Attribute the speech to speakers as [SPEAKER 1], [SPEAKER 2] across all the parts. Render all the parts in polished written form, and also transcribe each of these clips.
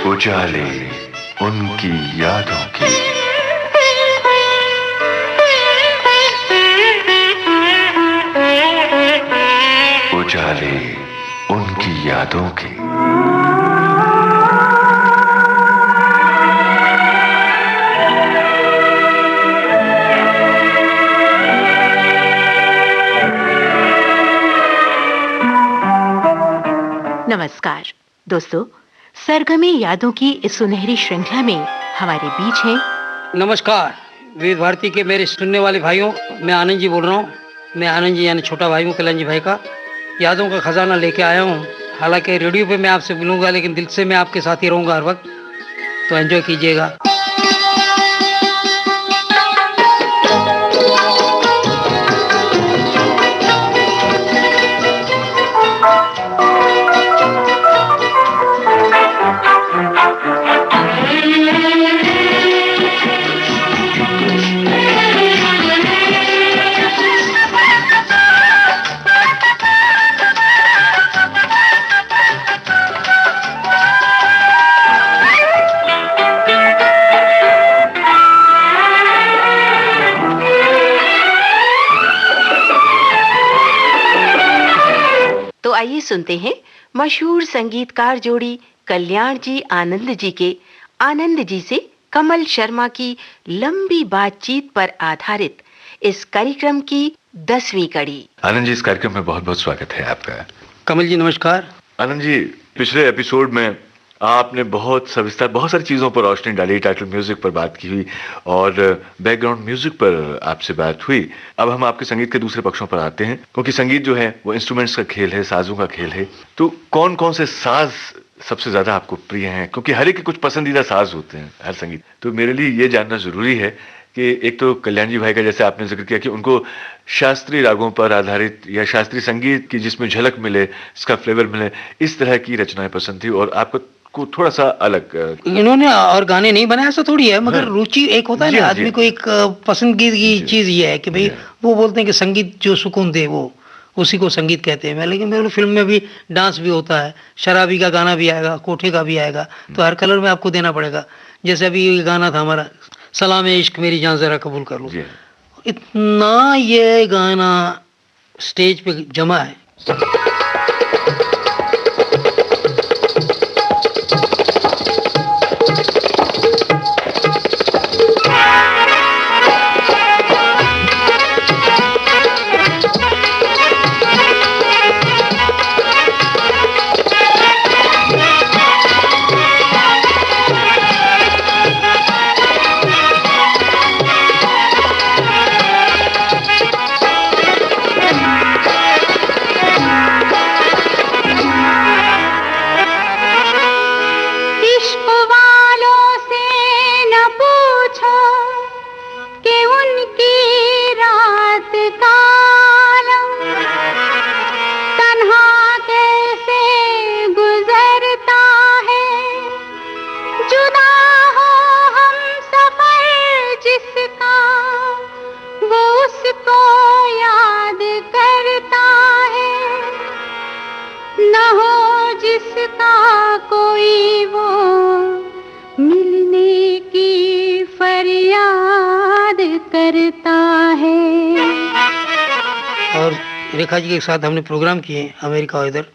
[SPEAKER 1] उजाले उनकी यादों की। उजाले उनकी यादों की।
[SPEAKER 2] नमस्कार दोस्तों, सरगमी यादों की इस सुनहरी श्रृंखला में हमारे बीच हैं।
[SPEAKER 3] नमस्कार विविध भारती के मेरे सुनने वाले भाइयों, मैं आनंद जी बोल रहा हूँ। मैं आनंद जी यानी छोटा भाई हूँ, कल्याण जी भाई का यादों का खजाना लेके आया हूँ। हालांकि रेडियो पे मैं आपसे मिलूंगा, लेकिन दिल से मैं आपके साथ ही रहूँगा हर वक्त, तो एंजॉय कीजिएगा।
[SPEAKER 2] आइए सुनते हैं मशहूर संगीतकार जोड़ी कल्याण जी आनंद जी के आनंद जी से कमल शर्मा की लंबी बातचीत पर आधारित इस कार्यक्रम की 10वीं कड़ी।
[SPEAKER 1] आनंद जी, इस कार्यक्रम में बहुत बहुत स्वागत है आपका।
[SPEAKER 3] कमल जी नमस्कार।
[SPEAKER 1] आनंद जी, पिछले एपिसोड में आपने बहुत सविस्तार बहुत सारी चीज़ों पर रोशनी डाली, टाइटल म्यूजिक पर बात की हुई और बैकग्राउंड म्यूजिक पर आपसे बात हुई। अब हम आपके संगीत के दूसरे पक्षों पर आते हैं, क्योंकि संगीत जो है वो इंस्ट्रूमेंट्स का खेल है, साजों का खेल है। तो कौन कौन से साज सबसे ज़्यादा आपको प्रिय हैं? क्योंकि हर एक के कुछ पसंदीदा साज होते हैं हर संगीत। तो मेरे लिए ये जानना ज़रूरी है कि एक तो कल्याण जी भाई का, जैसे आपने जिक्र किया कि उनको शास्त्रीय रागों पर आधारित या शास्त्रीय संगीत की जिसमें झलक मिले, इसका फ्लेवर मिले, इस तरह की रचनाएं पसंद थी, और आपको को थोड़ा सा अलग
[SPEAKER 3] इन्होंने और गाने नहीं बनाया, ऐसा थोड़ी है, मगर रुचि एक होता है ना आदमी को, एक पसंदीदा चीज ये है कि भाई वो बोलते हैं कि संगीत जो सुकून दे वो उसी को संगीत कहते हैं। लेकिन मेरे फिल्म में भी डांस भी होता है, शराबी का गाना भी आएगा, कोठे का भी आएगा, तो हर कलर में आपको देना पड़ेगा। जैसे अभी ये गाना था हमारा सलाम इश्क मेरी जान जरा कबूल कर लो, इतना ये गाना स्टेज पे जमा है। रेखा जी के साथ हमने प्रोग्राम किए अमेरिका और इधर,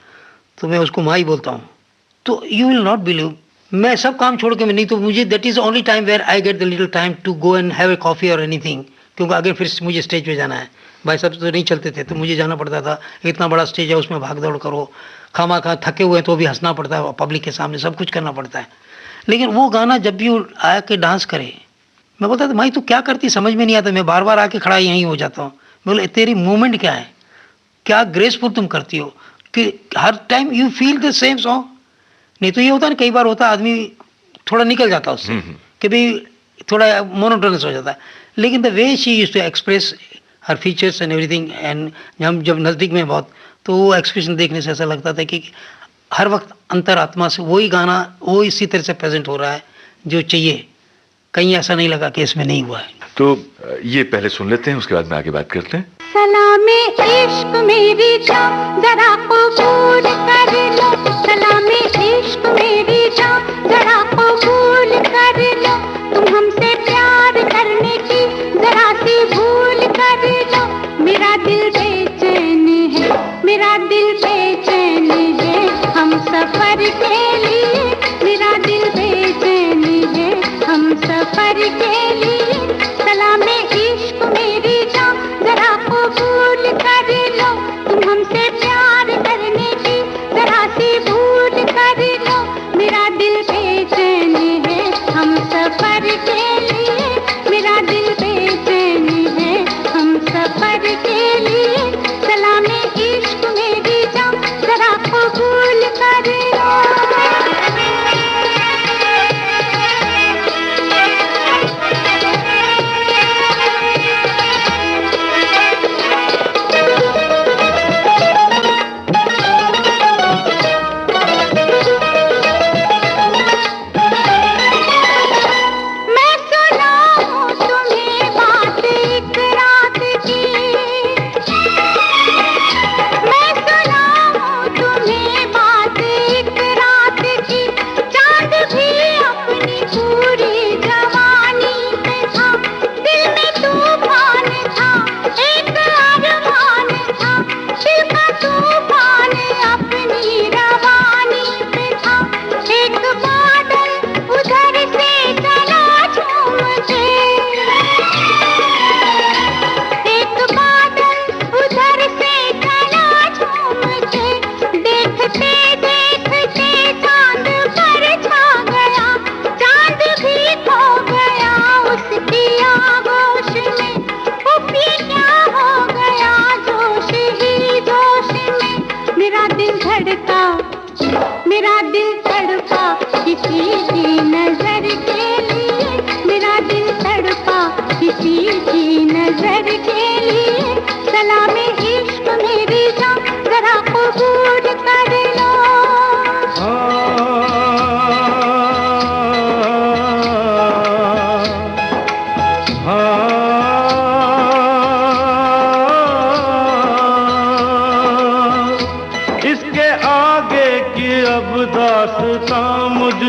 [SPEAKER 3] तो मैं उसको माई बोलता हूँ। तो यू विल नॉट बिलीव, मैं सब काम छोड़ के, मैं नहीं तो मुझे that is only time where I get the little time to go and have a coffee और एनीथिंग, क्योंकि आगे फिर मुझे स्टेज पे जाना है। भाई साहब तो नहीं चलते थे, तो मुझे जाना पड़ता था। इतना बड़ा स्टेज है, उसमें भाग दौड़ करो, खामा खा थके हुए तो भी हंसना पड़ता है, पब्लिक के सामने सब कुछ करना पड़ता है। लेकिन वो गाना जब भी आया के डांस करे, मैं बोलता था माई तू क्या करती, समझ में नहीं आता, मैं बार बार आके खड़ा यहीं हो जाता हूँ। मैं बोले तेरी मूवमेंट क्या है, क्या ग्रेसफुल तुम करती हो कि हर time you feel the same song. नहीं तो ये होता है ना, कई बार होता है आदमी थोड़ा निकल जाता है उससे कि भाई थोड़ा मोनोटोनस हो जाता है। लेकिन the way she used to express her features and everything, and हम जब नज़दीक में बहुत, तो वो एक्सप्रेशन देखने से ऐसा लगता था कि हर वक्त अंतरात्मा से वही गाना वो इसी तरह से प्रेजेंट हो रहा है जो चाहिए, कहीं ऐसा नहीं लगा कि इसमें नहीं हुआ है।
[SPEAKER 1] तो ये पहले सुन लेते हैं, उसके बाद में आगे बात करते हैं।
[SPEAKER 4] सलामे इश्क मेरी जान जरा कबूल कर लो, सलामे इश्क मेरी जान जरा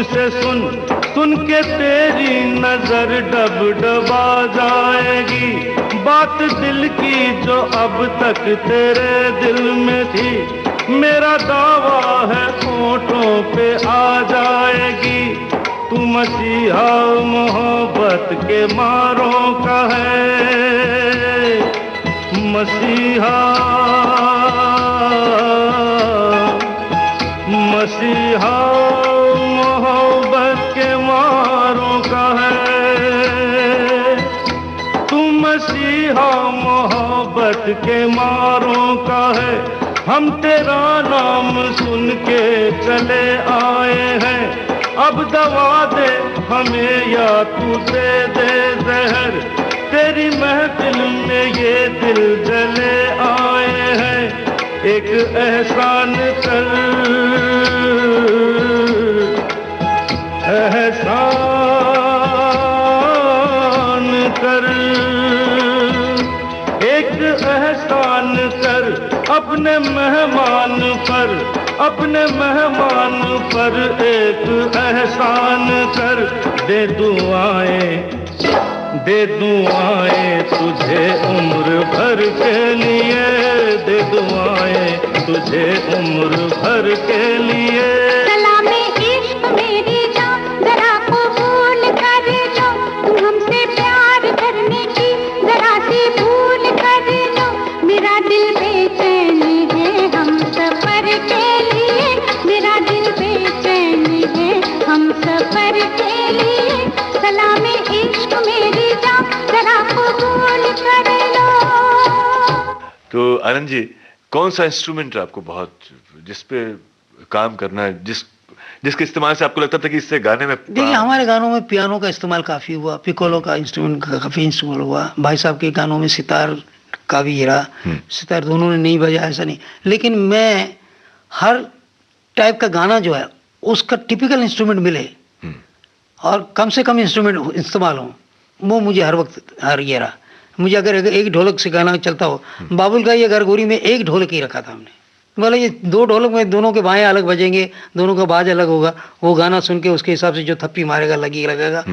[SPEAKER 5] से सुन सुन के तेरी नजर डब डबा जाएगी। बात दिल की जो अब तक तेरे दिल में थी, मेरा दावा है होठों पे आ जाएगी। तू मसीहा मोहब्बत के मारों का है, मसीहा मसीहा मोहब्बत के मारों का है। तू मसीहा मोहब्बत के मारों का है। हम तेरा नाम सुन के चले आए हैं, अब दवा दे हमें या तू दे दे जहर। तेरी महफिल में ये दिल जले आए हैं, एक एहसान कर, एहसान कर, एक एहसान कर अपने मेहमान पर, अपने मेहमान पर एक एहसान कर। दे दुआएं तुझे उम्र भर के लिए, दे दुआएं तुझे उम्र भर के लिए।
[SPEAKER 4] सलामे इश्क मेरी जान, जरा कबूल कर लो, तुम हमसे प्यार करने की जरा सी भूल कर लो। मेरा दिल बेचैन है हम सफर के लिए, मेरा दिल बेचैन है हम सफर के लिए। सलामे इश्क मेरी जान, जरा कबूल कर लो।
[SPEAKER 1] तो आनंद जी, कौन सा इंस्ट्रूमेंट आपको बहुत, जिस पे काम करना है, जिसके इस्तेमाल से आपको लगता था कि इससे गाने में?
[SPEAKER 3] देखिए, हमारे गानों में पियानो का इस्तेमाल काफ़ी हुआ, पिकोलो का इंस्ट्रूमेंट का काफ़ी इस्तेमाल हुआ। भाई साहब के गानों में सितार का भी हीरा, सितार दोनों ने नहीं बजाया ऐसा नहीं, लेकिन मैं हर टाइप का गाना जो है उसका टिपिकल इंस्ट्रूमेंट मिले और कम से कम इंस्ट्रूमेंट इस्तेमाल हो, वो मुझे हर वक्त हर ये रहा। मुझे अगर एक ढोलक से गाना चलता हो, बाबुल का ये घरघोरी में एक ढोलक ही रखा था हमने, बोला ये दो ढोलक में दोनों के बाएं अलग बजेंगे, दोनों का बाज अलग होगा, वो गाना सुन के उसके हिसाब से जो थप्पी मारेगा लगेगा।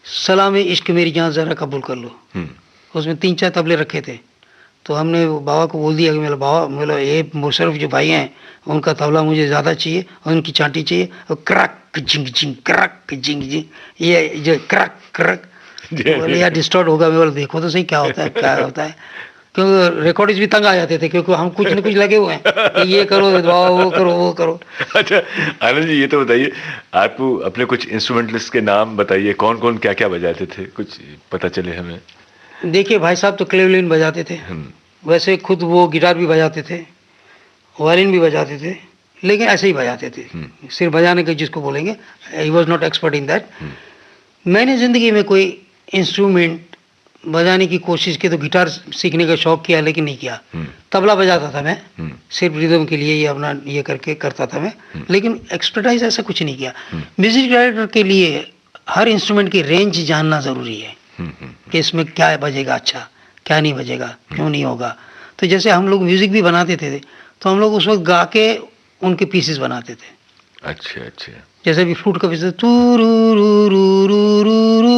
[SPEAKER 3] सलाम इश्क मेरी जान जरा कबूल कर लो, उसमें 3-4 तबले रखे थे। तो हमने बाबा को बोल दिया कि मेरा बाबा, बोला ये मुशर्रफ जो भाई हैं उनका तबला मुझे ज़्यादा चाहिए और उनकी चांटी चाहिए, और क्रक जिंग जिंग क्रक जिंग जिंग, ये जो क्रक क्रक, बोले यार डिस्टॉर्ट होगा। मैं बोला देखो तो सही क्या होता है, क्या होता है, क्योंकि रिकॉर्डिंग्स भी तंग आ जाते थे, क्योंकि हम कुछ न कुछ लगे हुए हैं कि ये करो वो करो वो करो।
[SPEAKER 1] अच्छा आनंद जी, ये तो बताइए, आप अपने कुछ इंस्ट्रूमेंटलिस्ट के नाम बताइए, कौन कौन क्या क्या बजाते थे, कुछ पता चले हमें।
[SPEAKER 3] देखिए भाई साहब तो क्लेवलिन बजाते थे, वैसे खुद वो गिटार भी बजाते थे, वायलिन भी बजाते थे, लेकिन ऐसे ही बजाते थे, सिर्फ बजाने के जिसको बोलेंगे, he was not expert in that. मैंने ज़िंदगी में कोई इंस्ट्रूमेंट बजाने की कोशिश की तो गिटार सीखने का शौक किया, लेकिन नहीं किया। तबला बजाता था मैं, सिर्फ रिदम के लिए ये अपना ये करके करता था मैं, लेकिन एक्सपर्टाइज ऐसा कुछ नहीं किया। म्यूजिक डायरेक्टर के लिए हर इंस्ट्रूमेंट की रेंज जानना ज़रूरी है कि इसमें क्या बजेगा अच्छा, क्या नहीं बजेगा, क्यों नहीं होगा। तो जैसे हम लोग म्यूजिक भी बनाते थे तो हम लोग उस वक्त गा के उनके पीसेस बनाते थे।
[SPEAKER 1] अच्छा अच्छा,
[SPEAKER 3] जैसे भी फ्लूट का पीस, तू रू रू रू रू रू रू,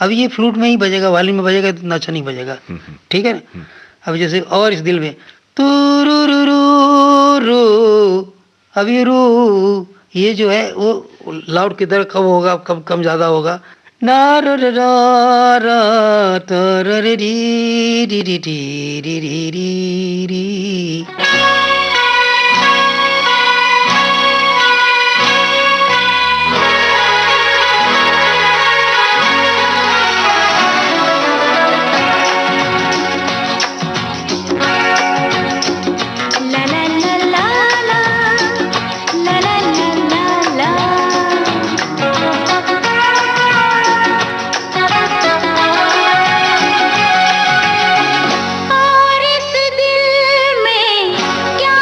[SPEAKER 3] अब ये फ्लूट में ही बजेगा, वायलिन में बजेगा तो अच्छा नहीं बजेगा, ठीक है ना। अब जैसे और इस दिल में तू रू रू रू रू, अब ये रू, ये जो है वो लाउड किधर कब होगा, कब कम ज़्यादा होगा, ना रा रा रा ता रा री री री री री री री री।
[SPEAKER 4] और इस दिल में क्या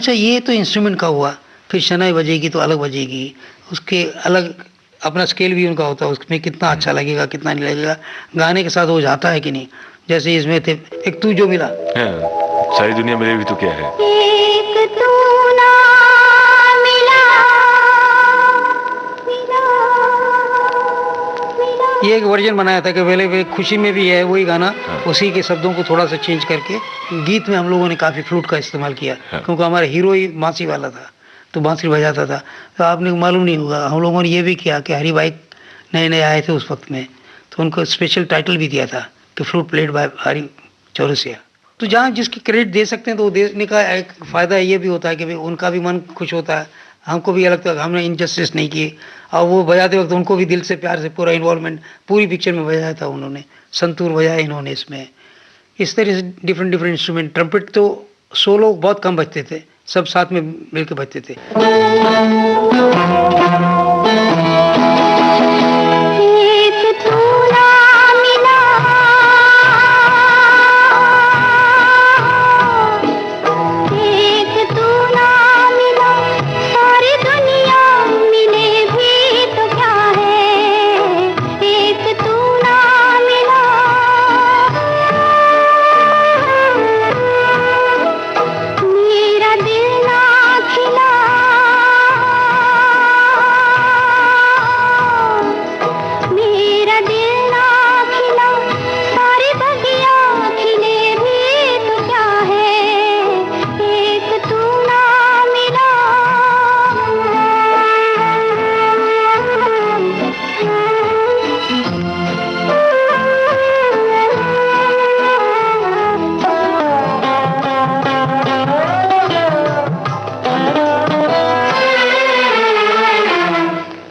[SPEAKER 3] अच्छा ये तो इंस्ट्रूमेंट का हुआ, फिर शनाई बजेगी तो अलग बजेगी, उसके अलग अपना स्केल भी उनका होता है, उसमें कितना अच्छा लगेगा कितना नहीं लगेगा, गाने के साथ वो जाता है कि नहीं। जैसे इसमें थे एक तू जो मिला,
[SPEAKER 1] हाँ, सारी दुनिया मेरे भी तो क्या है,
[SPEAKER 4] एक तू ना मिला, मिला, मिला।
[SPEAKER 3] ये एक वर्जन बनाया था कि पहले वे खुशी में भी है वही गाना,
[SPEAKER 1] हाँ।
[SPEAKER 3] उसी के शब्दों को थोड़ा सा चेंज करके गीत में हम लोगों ने काफ़ी फ्लूट का इस्तेमाल किया,
[SPEAKER 1] हाँ।
[SPEAKER 3] क्योंकि हमारा हीरो ही बांसुरी वाला था तो बांसुरी बजाता था। तो आपने मालूम नहीं होगा हम लोगों ने ये भी किया कि हरी भाई नए नए आए थे उस वक्त में, तो उनको स्पेशल टाइटल भी दिया था कि फ्लूट प्लेड बाय हरी चौरसिया। तो जहाँ जिसकी क्रेडिट दे सकते हैं तो वो देने का एक फ़ायदा ये भी होता है कि भाई उनका भी मन खुश होता है, हमको भी ये लगता है कि हमने इनजस्टिस नहीं की, और वो बजाते वक्त उनको भी दिल से प्यार से पूरा इन्वॉल्वमेंट पूरी पिक्चर में बजाया था उन्होंने, संतूर बजाया इन्होंने इसमें। इस तरह से डिफरेंट डिफरेंट इंस्ट्रूमेंट, ट्रम्पेट तो सोलो बहुत कम बजते थे, सब साथ में मिलकर बजते थे।
[SPEAKER 4] एक तू ना मिला, एक तू ना मिला, सारी दुनिया मिले भी तो क्या है, एक तू ना मिला, मेरा दिल ना खिला, मेरा दिल ना खिला, सारी बगिया खिले भी तो क्या है, एक तू ना मिला।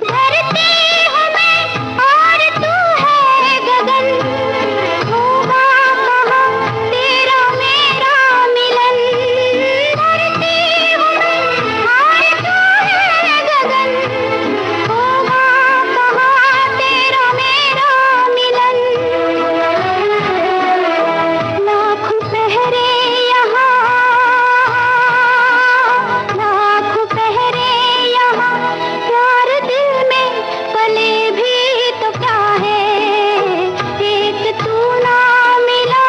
[SPEAKER 4] धरती हूँ मैं और तू है गगन, होगा कहाँ तेरा मेरा मिलन। धरती हूँ मैं और तू है गगन, होगा कहाँ तेरा मेरा मिलन। लाख पहरे यहाँ, लाख पहरे यहाँ, प्यार दिल में पले भी तो क्या है, एक तू ना मिला।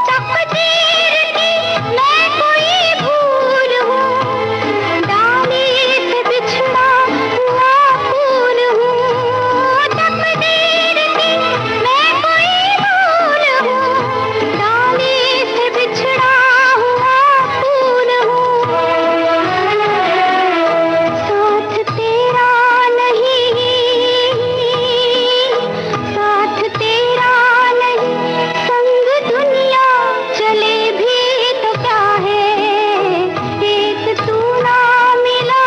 [SPEAKER 4] तकदीर की मैं कोई भूल हूँ, डाली से बिछड़ा हुआ फूल हूँ। तकदीर की मैं कोई भूल हूँ, डाली से बिछड़ा हुआ फूल हूँ। साथ तेरा नहीं, साथ तेरा नहीं, संग दुनिया चले भी तो क्या है, एक तू ना मिला।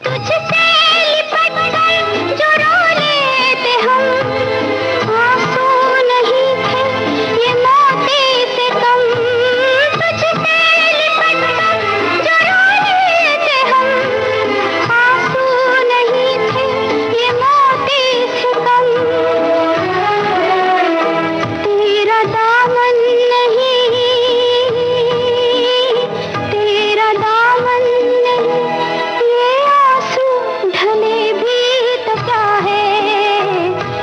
[SPEAKER 4] तुझसे लिपट कर जो रो लेते हम, आंसू नहीं थे ये मोती से कम। तुझसे लिपट कर जो रो लेते हम, आंसू नहीं थे ये मोती से कम। तेरा दामन नहीं, तेरा दामन नहीं, ये आंसू ढले भी तो क्या है,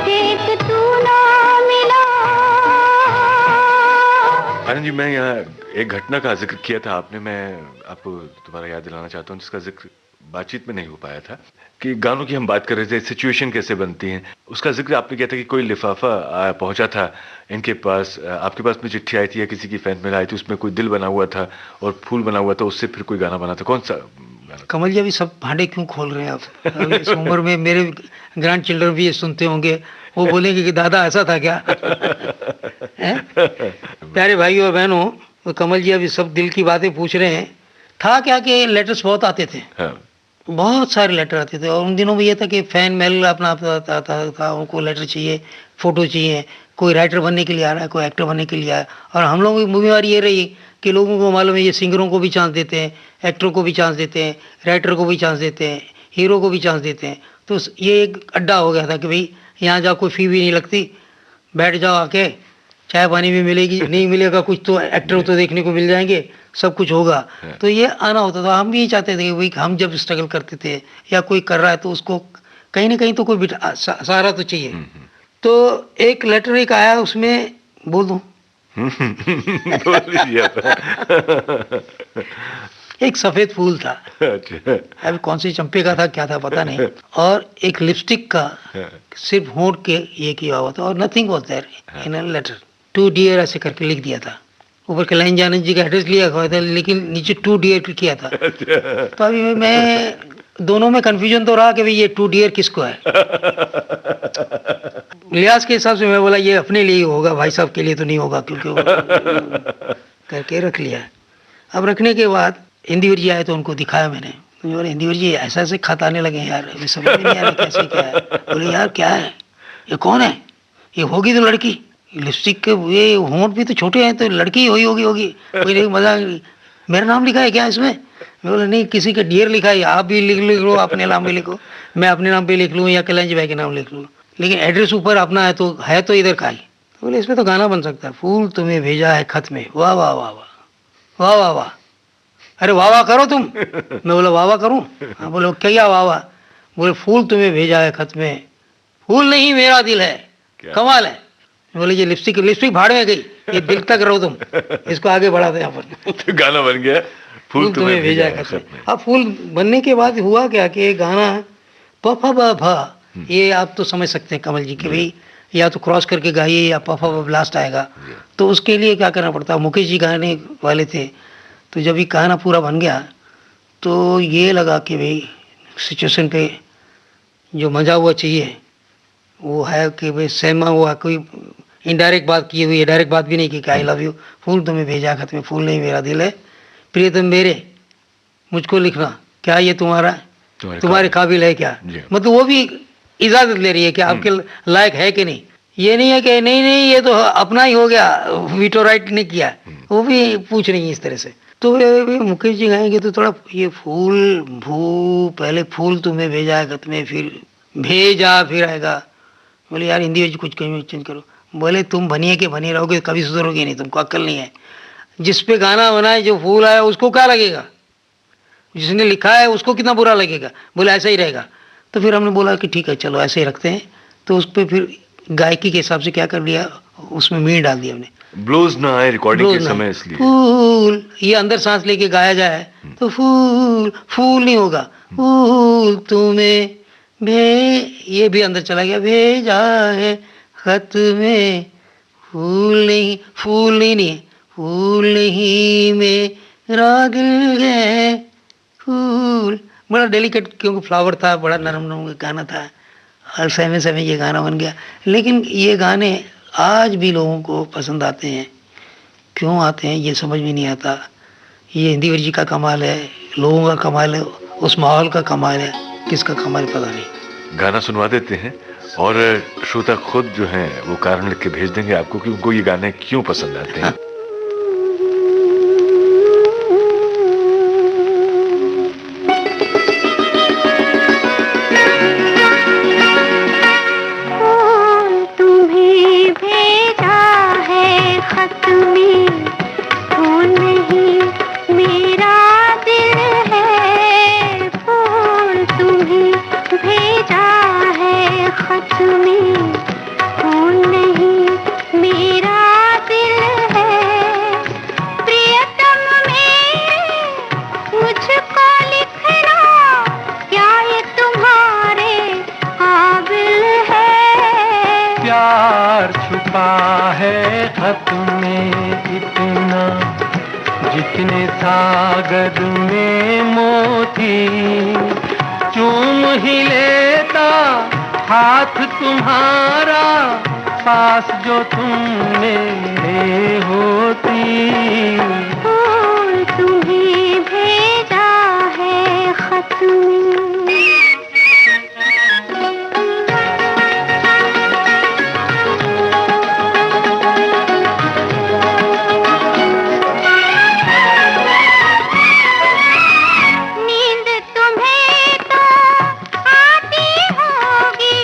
[SPEAKER 4] एक तू ना मिला।
[SPEAKER 1] आनंद जी, मैं यहाँ एक घटना का जिक्र किया था आपने, मैं आपको दोबारा याद दिलाना चाहता हूँ जिसका जिक्र बातचीत में नहीं हो पाया था, कि गानों की हम बात कर रहे थे, सिचुएशन कैसे बनती हैं, उसका जिक्र आपने किया था कि कोई लिफाफा पहुंचा था इनके पास, आपके पास में चिट्ठी आई थी या किसी की फैन मेल आई थी, उसमें कोई दिल बना हुआ था और फूल बना हुआ था, उससे फिर कोई गाना बना था, कौन सा गाना?
[SPEAKER 3] कमल जी अभी सब भांडे क्यों खोल रहे हैं आप? अभी इस उम्र में मेरे ग्रैंड चिल्ड्रन भी ये सुनते होंगे, वो बोलेंगे कि दादा ऐसा था क्या? प्यारे भाई और बहनों, वो कमल जी अभी सब दिल की बातें पूछ रहे हैं। था क्या कि लेटर्स बहुत आते थे,
[SPEAKER 1] हाँ,
[SPEAKER 3] बहुत सारे लेटर आते थे, और उन दिनों में ये था कि फैन मेल अपना आता था, उनको लेटर चाहिए, फोटो चाहिए, कोई राइटर बनने के लिए आ रहा है, कोई एक्टर बनने के लिए आया। और हम लोगों की जिम्मेवारी ये रही कि लोगों को मालूम है ये सिंगरों को भी चांस देते हैं, एक्टरों को भी चांस देते हैं, राइटर को भी चांस देते हैं, हीरो को भी चांस देते हैं। तो ये एक अड्डा हो गया था कि भाई यहाँ जाओ, कोई फी भी नहीं लगती, बैठ जाओ आके, चाय पानी भी मिलेगी, नहीं मिलेगा कुछ तो एक्टर तो देखने को मिल जाएंगे, सब कुछ होगा। तो ये आना होता था। हम भी चाहते थे कि भाई हम जब स्ट्रगल करते थे या कोई कर रहा है तो उसको कहीं ना कहीं तो कोई सहारा तो चाहिए। तो एक लेटर एक आया, उसमें बोल दूं
[SPEAKER 1] बोल दीजिए आप।
[SPEAKER 3] एक सफेद फूल था,
[SPEAKER 1] अच्छा,
[SPEAKER 3] अभी कौन सी चंपे का था क्या था पता नहीं, और एक लिपस्टिक का सिर्फ होंठ के ये किया हुआ था, और nothing was there in a letter. To dear ऐसे करके लिख दिया था, ऊपर कल्याण जी आनंद जी का एड्रेस लिया हुआ था, लेकिन नीचे टू डियर किया था। तो अभी मैं दोनों में कंफ्यूजन तो रहा कि भाई ये टू डियर किसको है। लिहाज के हिसाब से मैं बोला ये अपने लिए ही होगा, भाई साहब के लिए तो नहीं होगा, क्योंकि वो करके रख लिया। अब रखने के बाद हिंदीवर जी आए तो उनको दिखाया मैंने, तो बोले हिंदीवर जी ऐसा ऐसे खत आने लगे यार, अभी समझ में नहीं आ रहा कैसे क्या है। बोले यार क्या है, ये कौन है, ये होगी तो लड़की, लिपस्टिक के ये होंठ भी तो छोटे हैं, तो लड़की होगी होगी। कोई मजा, मेरा नाम लिखा है क्या इसमें? मैं बोला नहीं, किसी का डियर लिखा है, आप भी लिख लो, अपने नाम भी लिखो, मैं अपने नाम पे लिख लूँ या कल्याण जी भाई के नाम लिख लूँ, लेकिन एड्रेस ऊपर अपना है तो इधर का ही। तो बोले इसमें तो गाना बन सकता है, फूल तुम्हें भेजा है खत में, वाह वाह वाह वाह वाह वाह वाह, अरे वाह वाह करो तुम। मैं बोला वाह वाह करूँ? हाँ। बोले क्या वाह वाह? बोले फूल तुम्हें भेजा है खत में, फूल नहीं मेरा दिल है, कमाल है। बोले ये लिपस्टिक भाड़ में गई, ये दिल तक रहो तुम, इसको आगे बढ़ा दे यहाँ पर।
[SPEAKER 1] तो गाना बन गया फूल तुम्हें भेजा है खत में।
[SPEAKER 3] अब फूल बनने के बाद हुआ क्या कि गाना पफा बफा, ये आप तो समझ सकते हैं कमल जी कि भाई या तो क्रॉस करके गाइए या पफा ब्लास्ट आएगा। तो उसके लिए क्या करना पड़ता, मुकेश जी गाने वाले थे, तो जब ये गाना पूरा बन गया तो ये लगा कि भाई सिचुएशन पे जो मजा हुआ चाहिए वो है कि भाई सहमा हुआ, कोई इनडायरेक्ट बात की हुई है, डायरेक्ट बात भी नहीं की कि आई लव यू, फूल तुम्हें भेजा खत में, फूल नहीं मेरा दिल है, प्रियतम मेरे मुझको लिखना, क्या ये तुम्हारे काबिल है क्या? मतलब वो भी इजाजत ले रही है कि आपके लायक है कि नहीं। ये नहीं है कि नहीं ये तो अपना ही हो गया, वीटो राइट नहीं किया, वो भी पूछ रही है इस तरह से। तो ये मुकेश जी गाएंगे तो थोड़ा ये फूल पहले फूल तुम्हें भेजा है खत में, फिर भेजा फिर आएगा। बोले यार हिंदी में कुछ कहीं चेंज करो। बोले तुम बनिए के बने रहोगे कभी सुधरोगे नहीं, तुमको अक्ल नहीं है। जिस पे गाना बना है, जो फूल आया उसको क्या लगेगा, जिसने लिखा है उसको कितना बुरा लगेगा। बोले ऐसा ही रहेगा। तो फिर हमने बोला कि ठीक है चलो ऐसे ही रखते हैं। तो उस पर फिर गायकी के हिसाब से क्या कर लिया, उसमें मीर डाल दिया हमने,
[SPEAKER 1] ब्लूज ना आए रिकॉर्डिंग के समय, इसलिए
[SPEAKER 3] फूल ये अंदर सांस लेके गाया जाए तो फूल नहीं होगा, फूल तुम्हें ये भी अंदर चला गया, भेजा है खत में, फूल नहीं फूल नहीं मेरा दिल है, फूल। बड़ा डेलिकेट क्योंकि फ्लावर था, बड़ा नरम गाना था, हर समय ये गाना बन गया। लेकिन ये गाने आज भी लोगों को पसंद आते हैं, क्यों आते हैं ये समझ में नहीं आता। ये हिंदी जी का कमाल है, लोगों का कमाल है, उस माहौल का कमाल है, किसका कमाल पता नहीं।
[SPEAKER 1] गाना सुनवा देते हैं और श्रोता खुद जो हैं वो कारण लिख के भेज देंगे आपको कि उनको ये गाने क्यों पसंद आते हैं।
[SPEAKER 5] खत में इतना जितने सागर में मोती, चूम ही लेता हाथ तुम्हारा पास जो तुम मेरे होती।
[SPEAKER 4] फूल तुम्हें भेजा है खत में। नींद तुम्हें तो आती होगी,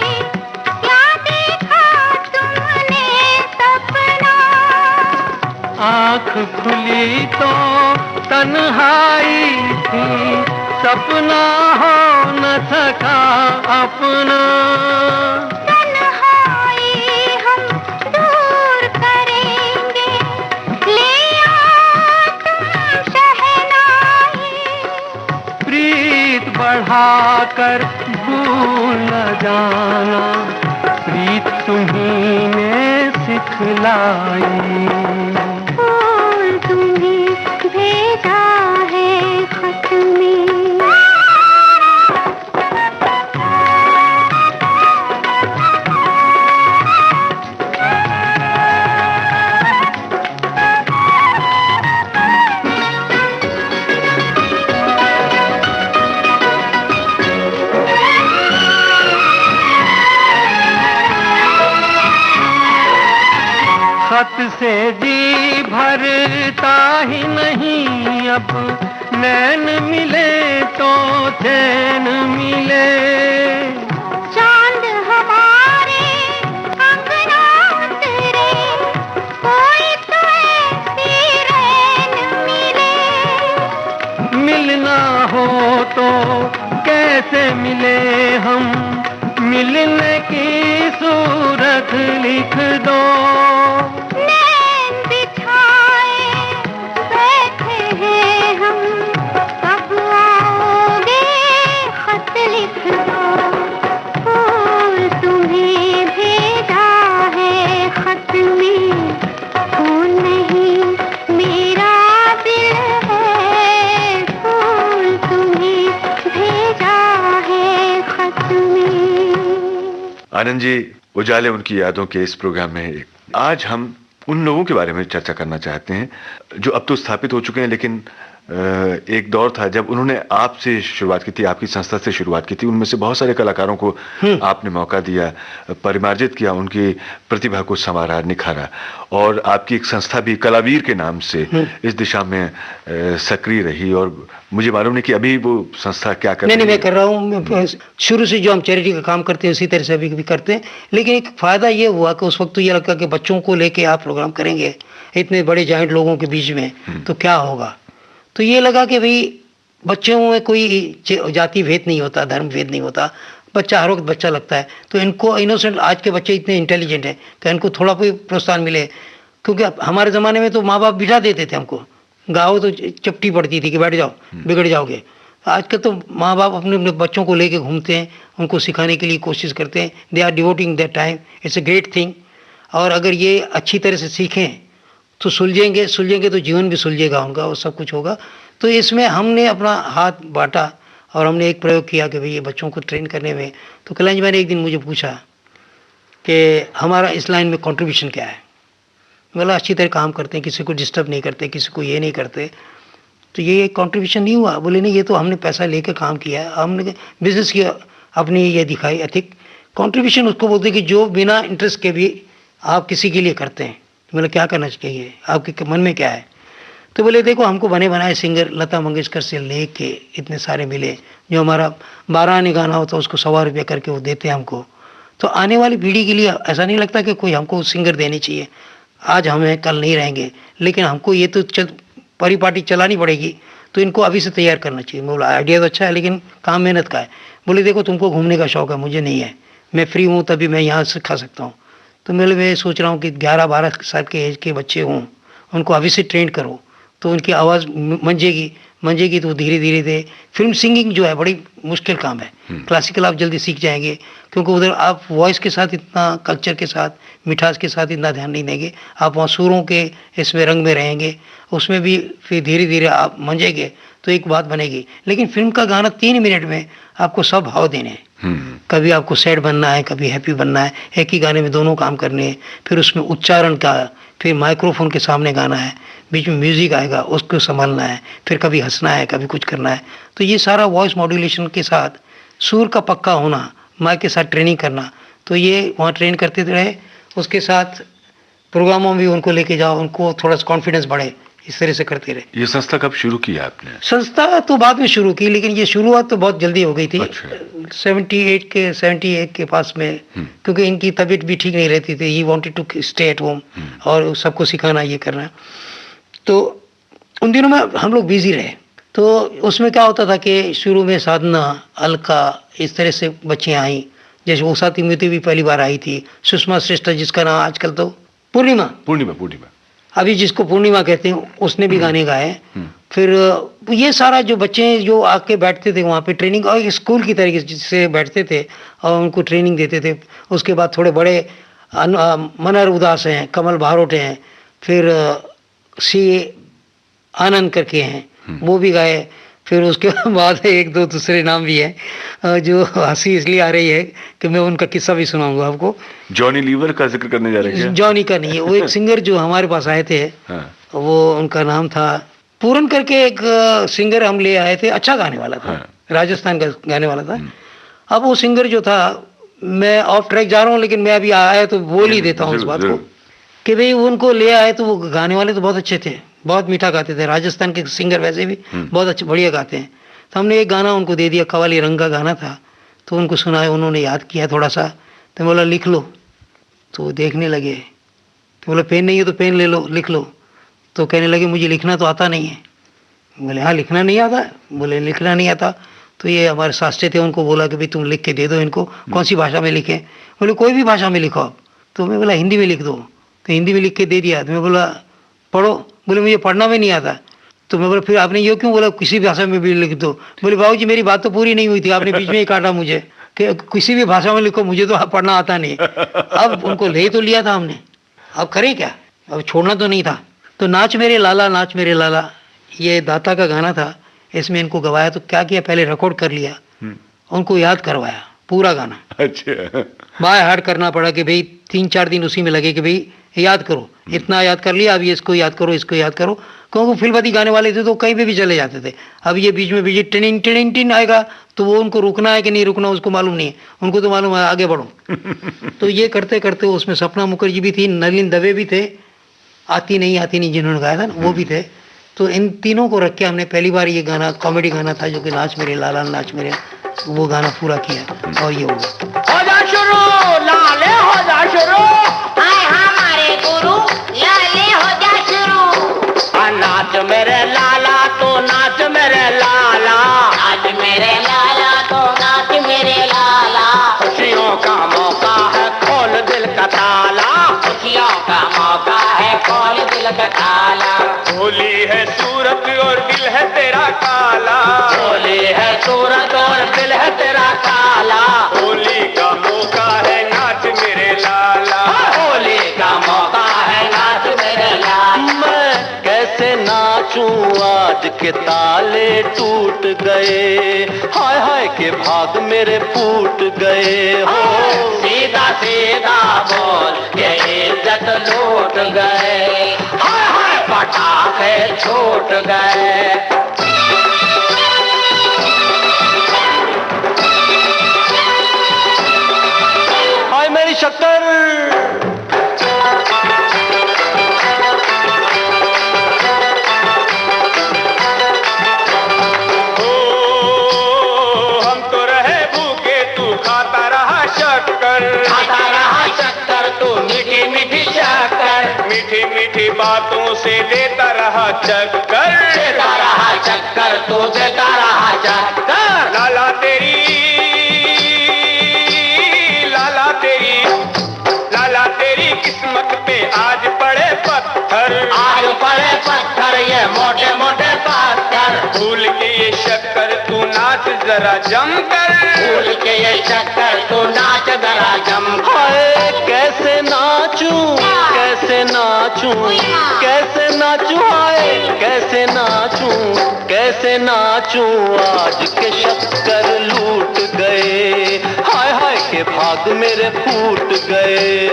[SPEAKER 4] क्या देखा तुमने सपना।
[SPEAKER 5] आँख खुली तो तन्हाई थी, सपना हो न सका अपना।
[SPEAKER 4] तन्हाई हम दूर करेंगे, ले आओ तुम शहनाई।
[SPEAKER 5] प्रीत बढ़ाकर भूल न जाना, प्रीत तुम्ही ने सिखलाई।
[SPEAKER 4] फूल तुम्हें भेजा है खत में।
[SPEAKER 5] खत से जी भरता ही नहीं अब, नैन मिले तो चैन मिले।
[SPEAKER 4] चांद हमारे अंगना उतरे, कोई तो ऐसी रैन मिले।
[SPEAKER 5] मिलना हो तो कैसे मिले हम, मिलने की सूरत लिख दो।
[SPEAKER 4] नैन बिछाए बैठे हैं हम, कब आओगे खत लिख दो। फूल तुम्हें भेजा है खत में। फूल नहीं मेरा दिल है, फूल तुम्हें भेजा है खत में।
[SPEAKER 1] आनंद जी, उजाले उनकी यादों के इस प्रोग्राम में आज हम उन लोगों के बारे में चर्चा करना चाहते हैं जो अब तो स्थापित हो चुके हैं, लेकिन एक दौर था जब उन्होंने आपसे शुरुआत की थी, आपकी संस्था से शुरुआत की थी। उनमें से बहुत सारे कलाकारों को आपने मौका दिया, परिमार्जित किया, उनकी प्रतिभा को संवारा, निखारा, और आपकी एक संस्था भी कलावीर के नाम से इस दिशा में सक्रिय रही। और मुझे मालूम नहीं कि अभी वो संस्था क्या कर रही है।
[SPEAKER 3] नहीं, मैं कर रहा हूँ। शुरू से जो हम चैरिटी का काम करते हैं उसी तरह से अभी भी करते हैं। लेकिन एक फायदा ये हुआ कि उस वक्त तो ये लगता कि बच्चों को लेके आप प्रोग्राम करेंगे इतने बड़े जाइंट लोगों के बीच में तो क्या होगा। तो ये लगा कि भाई बच्चों में कोई जाति भेद नहीं होता, धर्म भेद नहीं होता, बच्चा हर वक्त बच्चा लगता है। तो इनको इनोसेंट, आज के बच्चे इतने इंटेलिजेंट हैं कि इनको थोड़ा कोई प्रोत्साहन मिले। क्योंकि हमारे ज़माने में तो माँ बाप बिठा देते थे हमको, गाओ तो चपटी पड़ती थी कि बैठ जाओ बिगड़ जाओगे। आज कल तो माँ बाप अपने अपने बच्चों को लेके घूमते हैं, उनको सिखाने के लिए कोशिश करते हैं। They are devoting their time, it's a great thing. और अगर ये अच्छी तरह से सीखें तो सुलझेंगे तो जीवन भी सुलझेगा उनका और सब कुछ होगा। तो इसमें हमने अपना हाथ बांटा और हमने एक प्रयोग किया कि भाई ये बच्चों को ट्रेन करने में। तो कल्याण जी, मैंने एक दिन मुझे पूछा कि हमारा इस लाइन में कंट्रीब्यूशन क्या है। बोला अच्छी तरह काम करते हैं, किसी को डिस्टर्ब नहीं करते, किसी को ये नहीं करते। तो ये कंट्रीब्यूशन नहीं हुआ। बोले नहीं, ये तो हमने पैसा लेकर काम किया है, हमने बिजनेस की अपनी ये दिखाई एथिक। कंट्रीब्यूशन उसको बोलते कि जो बिना इंटरेस्ट के भी आप किसी के लिए करते हैं। तो बोले क्या करना चाहिए, आपके मन में क्या है। तो बोले देखो, हमको बने बनाए सिंगर लता मंगेशकर से लेके इतने सारे मिले, जो हमारा 12 आने गाना होता है उसको 100 रुपये करके वो देते हैं हमको। तो आने वाली पीढ़ी के लिए ऐसा नहीं लगता कि कोई हमको सिंगर देनी चाहिए। आज हमें कल नहीं रहेंगे, लेकिन हमको ये तो परिपाटी चलानी पड़ेगी, तो इनको अभी से तैयार करना चाहिए। बोला आइडिया तो अच्छा है, लेकिन काम मेहनत का है। बोले देखो, तुमको घूमने का शौक है, मुझे नहीं है, मैं फ्री हूँ तभी मैं यहाँ सिखा सकता हूँ। तो मैं सोच रहा हूँ कि 11-12 साल के एज के बच्चे हों, उनको अभी से ट्रेन करो तो उनकी आवाज़ मंजेगी तो धीरे धीरे दे। फिल्म सिंगिंग जो है बड़ी मुश्किल काम है। क्लासिकल आप जल्दी सीख जाएंगे, क्योंकि उधर आप वॉइस के साथ इतना, कल्चर के साथ, मिठास के साथ इतना ध्यान नहीं देंगे। आप वहाँ सुरों के इसमें रंग में रहेंगे, उसमें भी फिर धीरे धीरे आप मंजेंगे तो एक बात बनेगी। लेकिन फिल्म का गाना 3 मिनट में आपको सब भाव देने हैं। कभी आपको सैड बनना है, कभी हैप्पी बनना है, एक ही गाने में दोनों काम करने हैं। फिर उसमें उच्चारण का, फिर माइक्रोफोन के सामने गाना है, बीच में म्यूजिक आएगा उसको संभालना है, फिर कभी हंसना है, कभी कुछ करना है। तो ये सारा वॉइस मॉड्यूलेशन के साथ सुर का पक्का होना, माइक के साथ ट्रेनिंग करना, तो ये वहाँ ट्रेन करते रहे। उसके साथ प्रोग्रामों में भी उनको लेके जाओ, उनको थोड़ा सा कॉन्फिडेंस बढ़े, इस तरह से करते रहे।
[SPEAKER 1] ये संस्था कब शुरू की आपने?
[SPEAKER 3] संस्था तो बाद में शुरू की, लेकिन ये शुरुआत तो बहुत जल्दी हो गई थी।
[SPEAKER 1] अच्छा।
[SPEAKER 3] 78 के पास में, क्योंकि इनकी तबीयत भी ठीक नहीं रहती थी। He wanted to stay at home और सबको सिखाना, ये करना। तो उन दिनों में हम लोग बिजी रहे। तो उसमें क्या होता था कि शुरू में साधना, अलका, इस तरह से बच्चियाँ आई। जैसे उषा तिमोती भी पहली बार आई थी, सुषमा श्रेष्ठ जिसका नाम आजकल तो पूर्णिमा अभी जिसको पूर्णिमा कहते हैं, उसने भी गाने गाए। फिर ये सारा जो बच्चे जो आके बैठते थे वहाँ पे ट्रेनिंग, और एक स्कूल की तरीके से बैठते थे और उनको ट्रेनिंग देते थे। उसके बाद थोड़े बड़े मनर उदास हैं, कमल भारोट हैं, फिर सी आनंद करके हैं, वो भी गाए। फिर उसके बाद एक दो दूसरे नाम भी हैं जो हंसी इसलिए आ रही है कि मैं उनका किस्सा भी सुनाऊंगा आपको।
[SPEAKER 1] जॉनी लीवर का जिक्र करने जा रहे हैं?
[SPEAKER 3] जॉनी का नहीं है, वो एक सिंगर जो हमारे पास आए थे। हाँ। वो उनका नाम था पूरन करके, एक सिंगर हम ले आए थे, अच्छा गाने वाला था। हाँ। राजस्थान का गाने वाला था। अब वो सिंगर जो था, मैं ऑफ ट्रैक जा रहा हूँ लेकिन मैं अभी आया तो बोल ही देता हूँ इस बात को कि भाई उनको ले आए तो वो गाने वाले तो बहुत अच्छे थे, बहुत मीठा गाते थे। राजस्थान के सिंगर वैसे भी बहुत अच्छे बढ़िया गाते हैं। तो हमने एक गाना उनको दे दिया, कवाली रंग का गाना था। तो उनको सुनाया, उन्होंने याद किया थोड़ा सा। तो बोला लिख लो, तो वो देखने लगे। तो बोला पेन नहीं है तो पेन ले लो, लिख लो। तो कहने लगे मुझे लिखना तो आता नहीं है। बोले हाँ लिखना नहीं आता? बोले लिखना नहीं आता। तो ये हमारे शास्त्री थे, उनको बोला कि भाई तुम लिख के दे दो इनको, कौन सी भाषा में लिखें? बोले कोई भी भाषा में लिखो आप। तो मैं बोला हिंदी में लिख दो। तो हिंदी में लिख के दे दिया। तो मैं बोला पढ़ो। बोले मुझे पढ़ना भी नहीं आता। तो मैं बोला फिर आपने ये क्यों बोला किसी भाषा में भी लिख दो? बोले बाबूजी मेरी बात तो पूरी नहीं हुई थी, आपने बीच में ही काटा मुझे कि किसी भी भाषा में लिखो, मुझे तो पढ़ना आता नहीं। अब उनको ले तो लिया था हमने, अब करें क्या, अब छोड़ना तो नहीं था। तो नाच मेरे लाला नाच मेरे लाला, ये दाता का गाना था। इसमें इनको गवाया। तो क्या किया, पहले रिकॉर्ड कर लिया, उनको याद करवाया पूरा गाना। अच्छा। बाय हार्ट करना पड़ा कि भाई 3-4 दिन उसी में लगे कि भाई याद करो, इतना याद कर लिया, अब ये इसको याद करो, इसको याद करो। क्योंकि फिल्मवादी गाने वाले थे तो कहीं पे भी चले जाते थे। अब ये बीच में बीच टिन टिन टिन आएगा तो वो उनको रुकना है कि नहीं रुकना उसको मालूम नहीं है, उनको तो मालूम है आगे बढ़ो। तो ये करते करते उसमें सपना मुखर्जी भी थी, नलिन दवे भी थे, आती नहीं जिन्होंने गाया था ना, वो भी थे। तो इन तीनों को रख के हमने पहली बार ये गाना, कॉमेडी गाना था जो कि नाच मेरे लाला नाच मेरे, वो गाना पूरा किया। और ये हो जा शुरू लाले, हो जा शुरू,
[SPEAKER 4] हाय हमारे गुरु लाले हो जा शुरू।
[SPEAKER 3] नाच मेरे लाला तो नाच मेरे लाला,
[SPEAKER 4] नाच मेरे लाला तो नाच मेरे लाला।
[SPEAKER 3] खुशियों का मौका है खोल दिल का ताला,
[SPEAKER 4] खुशियों का मौका है खोल दिल का ताला।
[SPEAKER 5] होली है सूरत और दिल है तेरा काला,
[SPEAKER 3] होली है सूरत और दिल है तेरा काला।
[SPEAKER 5] होली का मौका है नाच मेरे लाला,
[SPEAKER 3] होली का मौका है नाच मेरे लाला। मैं कैसे नाचूं आज के ताले टूट गए, हाय हाय के भाग मेरे फूट गए हो।
[SPEAKER 4] सीधा सीधा बोल के इज्जत लूट गए,
[SPEAKER 3] हाय हाय
[SPEAKER 4] पटाखे छूट गए।
[SPEAKER 3] हाय मेरी शक्कर,
[SPEAKER 5] हम तो रहे भूखे तू खाता रहा शक्कर,
[SPEAKER 4] खाता रहा शक्कर तू मीठी मीठी शक्कर,
[SPEAKER 5] मीठी मीठी बातों से देता रहा चक्कर,
[SPEAKER 4] देता रहा चक्कर तू देता रहा चक्कर।
[SPEAKER 5] लाला तेरी किस्मत पे आज पड़े पत्थर,
[SPEAKER 4] आज पड़े पत्थर ये मोटे मोटे पत्थर।
[SPEAKER 5] भूल के ये शक्कर तू नाच
[SPEAKER 6] नाच जरा जमकर, भूल के ये चक्कर तो नाच जरा जमकर।
[SPEAKER 7] हाय कैसे नाचूं, कैसे नाचूं, कैसे नाचूं, हाय कैसे नाचूं, कैसे नाचूं, आज के शक्कर लूट गए, हाय हाय के भाग मेरे फूट गए।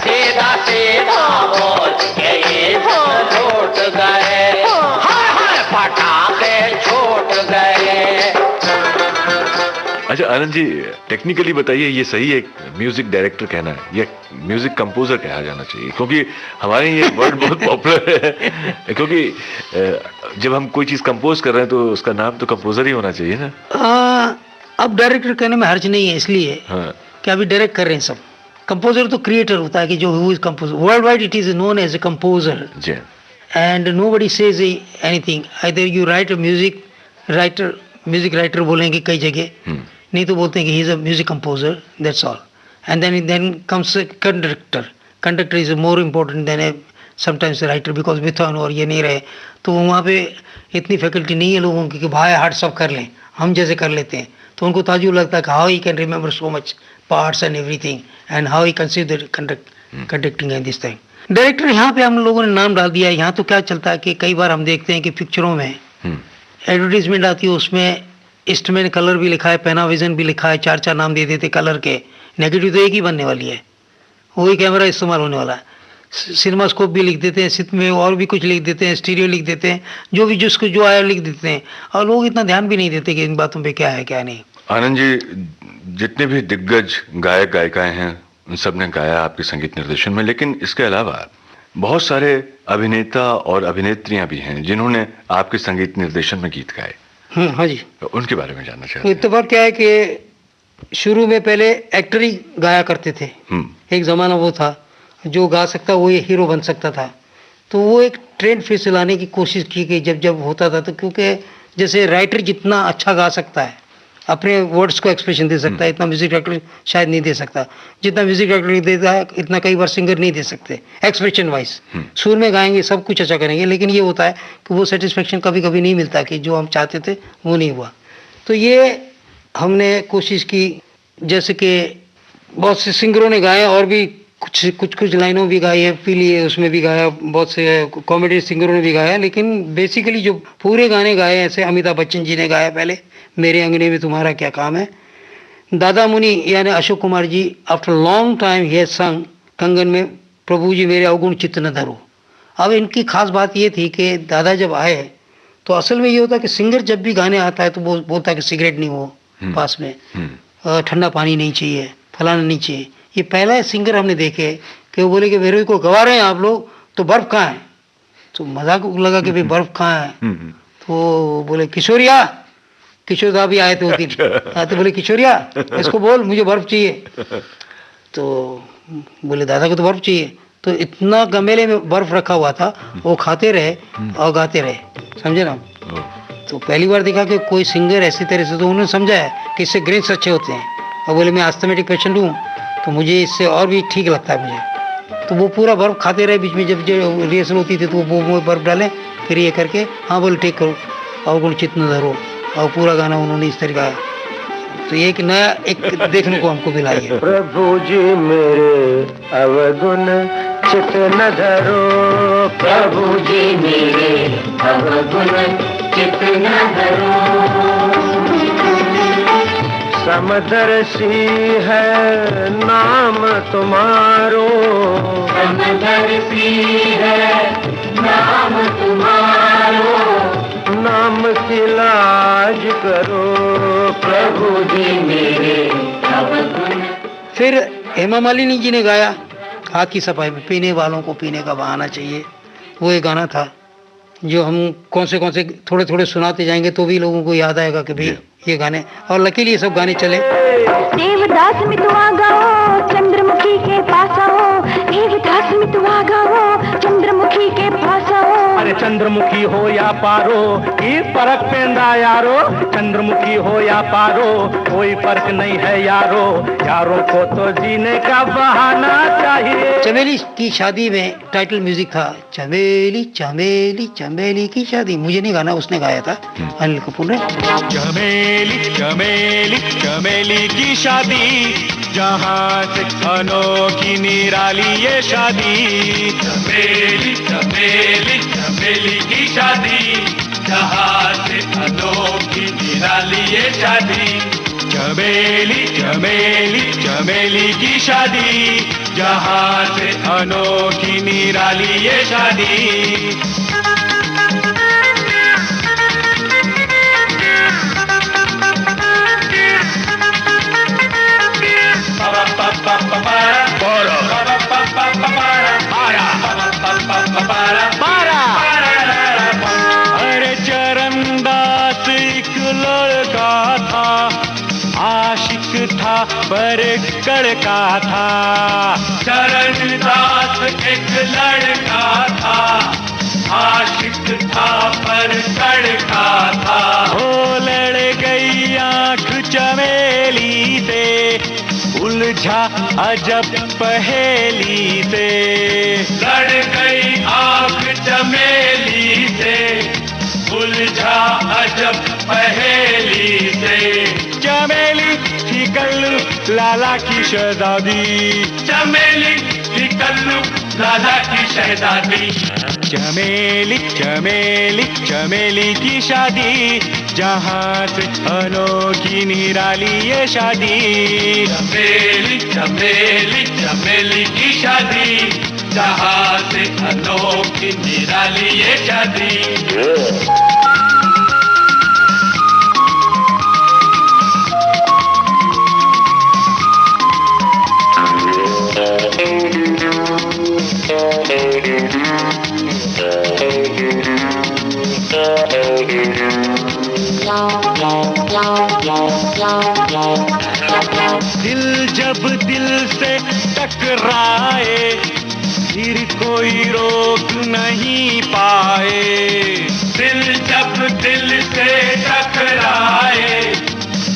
[SPEAKER 6] सीधा सीधा बोल के ये लौट गए, हाय हाय पटाखे छूट गए।
[SPEAKER 1] अच्छा आनंद जी, टेक्निकली बताइए, ये सही है म्यूजिक डायरेक्टर कहना है या म्यूजिक कंपोजर कहा जाना चाहिए? क्योंकि हमारे ये वर्ड बहुत पॉपुलर है, क्योंकि जब हम कोई चीज कंपोज कर रहे हैं तो उसका नाम तो कंपोजर ही होना चाहिए ना।
[SPEAKER 3] अब डायरेक्टर कहने में हर्ज नहीं है, इसलिए
[SPEAKER 1] हाँ।
[SPEAKER 3] कि अभी डायरेक्ट कर रहे हैं सब। कंपोजर तो क्रिएटर होता है कि जो who is composer, world wide it is known as a composer,
[SPEAKER 1] जी।
[SPEAKER 3] And nobody says anything, either you write a music writer, music writer बोलेंगे कई जगह, नहीं तो बोलते हैं कि he is a music composer, that's all. And then comes conductor, conductor is more important than a sometimes writer, because within और ये नहीं रहे तो वहाँ पे इतनी फैकल्टी नहीं है लोगों की कि भाई हार्ट सब कर लें, हम जैसे कर लेते हैं, तो उनको ताजुब लगता है कि how he can remember so much parts and everything and how he consider conducting and this thing. Director यहाँ पे हम लोगों ने नाम डाल दिया। यहाँ तो क्या चलता है कि कई बार हम देखते हैं कि पिक्चरों में एडवर्टीजमेंट आती है, उसमें इंस्ट्रूमेंट कलर भी लिखा है, पैनाविजन भी लिखा है, 4 नाम दे देते कलर के। नेगेटिव तो एक ही बनने वाली है, वही कैमरा इस्तेमाल होने वाला है। सिनेमा स्कोप भी लिख देते हैं, सित में और भी कुछ लिख देते हैं, स्टीरियो लिख देते हैं, जो भी जिसको जो आया लिख देते हैं, और लोग इतना ध्यान भी नहीं देते कि इन बातों पे क्या है क्या नहीं।
[SPEAKER 1] आनंद जी, जितने भी दिग्गज गायक गायिकाएं हैं उन सब ने गाया आपके संगीत निर्देशन में, लेकिन इसके अलावा बहुत सारे अभिनेता और अभिनेत्रियां भी हैं जिन्होंने आपके संगीत निर्देशन में गीत गाए।
[SPEAKER 3] हाँ जी,
[SPEAKER 1] उनके बारे में जानना चाहते हैं।
[SPEAKER 3] इत्तेफाक क्या है कि शुरू में पहले एक्टर ही गाया करते थे। एक ज़माना वो था जो गा सकता वो ये हीरो बन सकता था, तो वो एक ट्रेंड फिर से लाने की कोशिश की गई जब जब होता था। तो क्योंकि जैसे राइटर जितना अच्छा गा सकता है, अपने वर्ड्स को एक्सप्रेशन दे सकता है, इतना म्यूजिक डायरेक्टर शायद नहीं दे सकता। जितना म्यूजिक डायरेक्टर देता है इतना कई बार सिंगर नहीं दे सकते। एक्सप्रेशन वाइज सुर में गाएंगे, सब कुछ अच्छा करेंगे, लेकिन ये होता है कि वो सेटिस्फेक्शन कभी कभी नहीं मिलता, कि जो हम चाहते थे वो नहीं हुआ। तो ये हमने कोशिश की, जैसे कि बहुत से सिंगरों ने गाए और भी कुछ लाइनों भी गाई है, पीली है उसमें भी गाया, बहुत से कॉमेडी सिंगरों ने भी गाया, लेकिन बेसिकली जो पूरे गाने गाए ऐसे अमिताभ बच्चन जी ने गाया पहले, मेरे अंगने में तुम्हारा क्या काम है। दादा मुनि यानी Ashok Kumar ji, after long time he has sung Kangan में प्रभु जी मेरे अवगुण चित्त न धरो। अब इनकी खास बात ये थी कि दादा जब आए तो असल में ये होता कि सिंगर जब भी गाने आता है तो वो बोलता कि सिगरेट नहीं हो पास में, ठंडा पानी नहीं चाहिए, फलाना नहीं चाहिए। ये पहला सिंगर हमने देखे कि वो बोले कि मेरे को गवा रहे हैं आप लोग, तो बर्फ कहाँ है? तो मजाक लगा कि भाई बर्फ कहाँ है? तो बोले किशोरिया, किशोर साहब भी आए थे उस दिन, तो बोले किशोरिया इसको बोल मुझे बर्फ चाहिए। तो बोले दादा को तो बर्फ चाहिए। तो इतना गमेले में बर्फ रखा हुआ था, वो खाते रहे और गाते रहे, समझे ना। तो पहली बार देखा कि कोई सिंगर ऐसी तरह से, तो उन्होंने समझा है कि इससे ग्रेन्स अच्छे होते हैं। और बोले मैं आस्थमेटिक पेशेंट हूँ तो मुझे इससे और भी ठीक लगता है मुझे। तो वो पूरा बर्फ खाते रहे, बीच में जब जो रिहर्सल होती थी तो वो बर्फ डालें, फिर ये करके हाँ बोले टेक करो अवगुण चित्त न धरो, और पूरा गाना उन्होंने इस तरह गाया। तो ये एक नया एक देखने को हमको मिला है।
[SPEAKER 7] प्रभु जी मेरे अवगुण चित्त न धरो,
[SPEAKER 6] प्रभु जी मेरे अवगुण चित्त न धरो।
[SPEAKER 7] समदर्शी है नाम तुम्हारो,
[SPEAKER 6] समदर्शी है नाम तुम्हारो,
[SPEAKER 7] नाम की लाज करो
[SPEAKER 6] प्रभु जी मेरे अवगुण।
[SPEAKER 3] फिर हेमा मालिनी जी ने गाया हाथ की सफाई में, पीने वालों को पीने का बहाना चाहिए। वो एक गाना था जो हम कौन से थोड़े थोड़े सुनाते जाएंगे तो भी लोगों को याद आएगा कि भाई ये गाने, और लकीली ये सब गाने चले।
[SPEAKER 4] देवदास में तू आ गाओ, चंद्रमुखी के पास आओ, देवदास में तू आ गाओ, चंद्रमुखी के पास आओ।
[SPEAKER 5] अरे चंद्रमुखी हो या पारो, ये फर्क पेंदा यारो, चंद्रमुखी हो या पारो, कोई फर्क नहीं है यारो, यारों को तो जीने का बहाना चाहिए।
[SPEAKER 3] चमेली की शादी में टाइटल म्यूजिक था चमेली चमेली चमेली की शादी। मुझे नहीं गाना, उसने गाया था, अनिल कपूर ने।
[SPEAKER 5] चमेली चमेली चमेली की शादी, जहाँ से अनोखी निराली ये शादी। चमेली चमेली चमेली की शादी, जहाँ से अनोखी निराली ये शादी। चमेली चमेली चमेली की शादी, जहाँ से अनोखी निराली ये शादी। अरे चरणदास एक लड़का था, आशिक था पर कड़का था। चरणदास एक लड़का था, आशिक था पर कड़का था। ओ लड़ गई आँख चमेली से, उलझा अजब पहेली से। लड़ गई आँख चमेली से, उलझा अजब पहेली से। चमेली थी कल्लू लाला की शहजादी, चमेली थी कल्लू लाला की शहजादी। चमेली चमेली चमेली की शादी, जहाँ से अनोखी निराली ये शादी। चमेली चमेली चमेली की शादी, जहाँ से अनोखी निराली ये शादी। दिल जब दिल से टकराए, फिर कोई रोक नहीं पाए। दिल जब दिल से टकराए,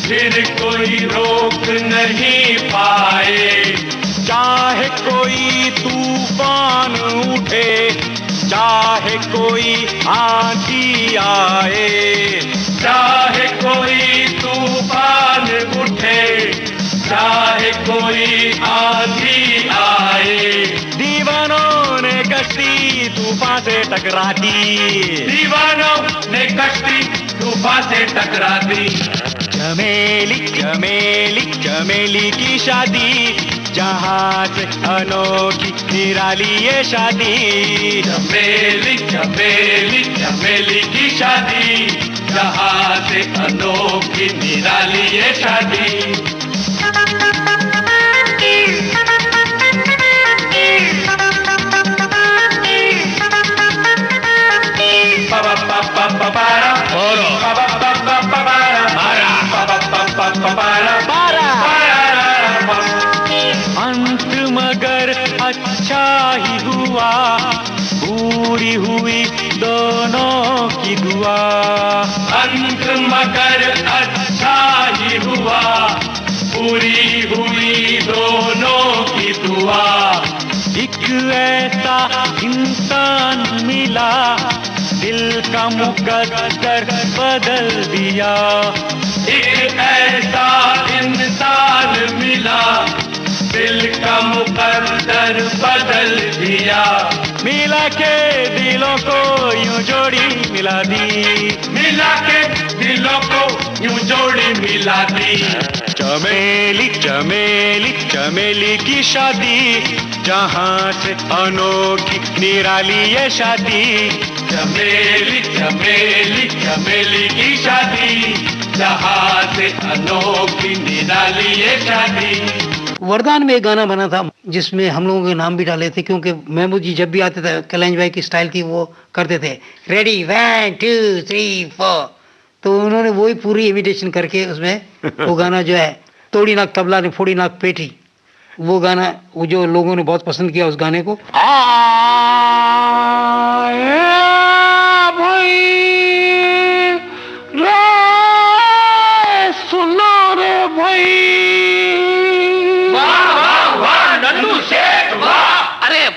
[SPEAKER 5] फिर कोई रोक नहीं पाए। चाहे कोई तूफान उठे, चाहे कोई आंधी आए। चाहे कोई तूफान उठे, चाहे कोई आंधी आए। दीवानों ने कश्ती तूफान से टकरा दी, दीवानों ने कश्ती तूफान से टकरा दी। चमेली चमेली चमेली की शादी, जहाँ से अनोखी निराली ये शादी। चमेली चमेली चमेली की शादी, जहाँ से अनोखी निराली ये शादी। अंत मगर अच्छा ही हुआ, पूरी हुई दोनों की दुआ। अंत मगर अच्छा ही हुआ, पूरी हुई दोनों की दुआ। एक ऐसा इंसान मिला, दिल का मुकद्दर बदल दिया। एक ऐसा इंसान मिला, दिल का मुकद्दर बदल दिया। मिला के दिलों को यूं जोड़ी मिला दी, मिला के दिलों को यूं जोड़ी मिला दी। चमेली चमेली चमेली की शादी, जहाँ से अनोखी निराली ये शादी। चमेली चमेली चमेली की शादी, जहाँ से अनोखी निराली ये शादी।
[SPEAKER 3] वरदान में एक गाना बना था जिसमें हम लोगों के नाम भी डाले थे, क्योंकि महमूद जी जब भी आते थे, कलंज भाई की स्टाइल थी, वो करते थे रेडी 1 2 3 4, तो उन्होंने वही पूरी इमिटेशन करके उसमें वो गाना जो है तोड़ी नाक तबला ने फोड़ी नाक पेटी, वो गाना वो जो लोगों ने बहुत पसंद किया उस गाने को।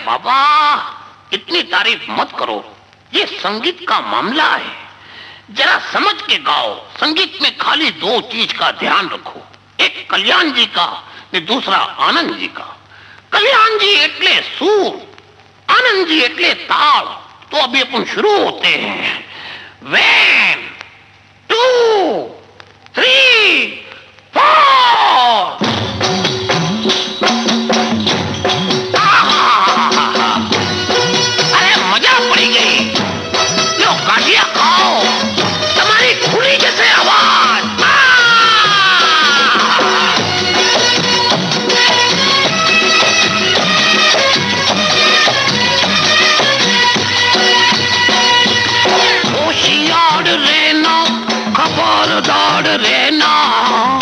[SPEAKER 6] बाबा इतनी तारीफ मत करो, ये संगीत का मामला है, जरा समझ के गाओ। संगीत में खाली दो चीज का ध्यान रखो, एक कल्याण जी का ने दूसरा आनंद जी का। कल्याण जी एटले सूर, आनंद जी एटले ताल। तो अभी अपन शुरू होते हैं। 1 2 3 4। खबरदार रहना,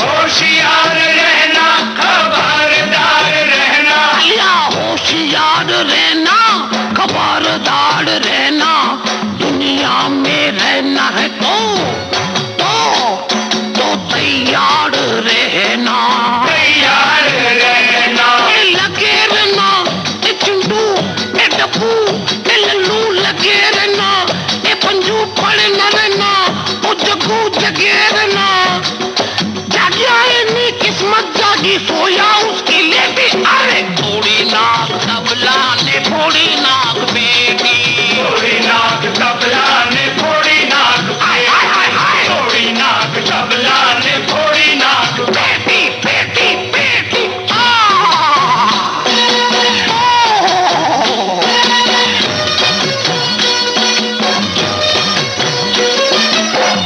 [SPEAKER 6] होशियार रहना, खबरदार रहना, या होशियार रहना, खबरदार रहना। दुनिया में रहना है तो तैयार रहना, तैयार रहना। लगे रहना ए चिंटू ए डब्बू ए लल्लू, लगे रहना ए पंजू पड़े न रहना, जगू जगे रहना। जागिया नी किस्मत जागी, सोया उसकी लेटी। अरे थोड़ी नाक तबला ने थोड़ी नाक बेटी, थोड़ी नाक तबला ने थोड़ी नाक, थोड़ी नाक तबला ने थोड़ी नाक बेटी बेटी बेटी।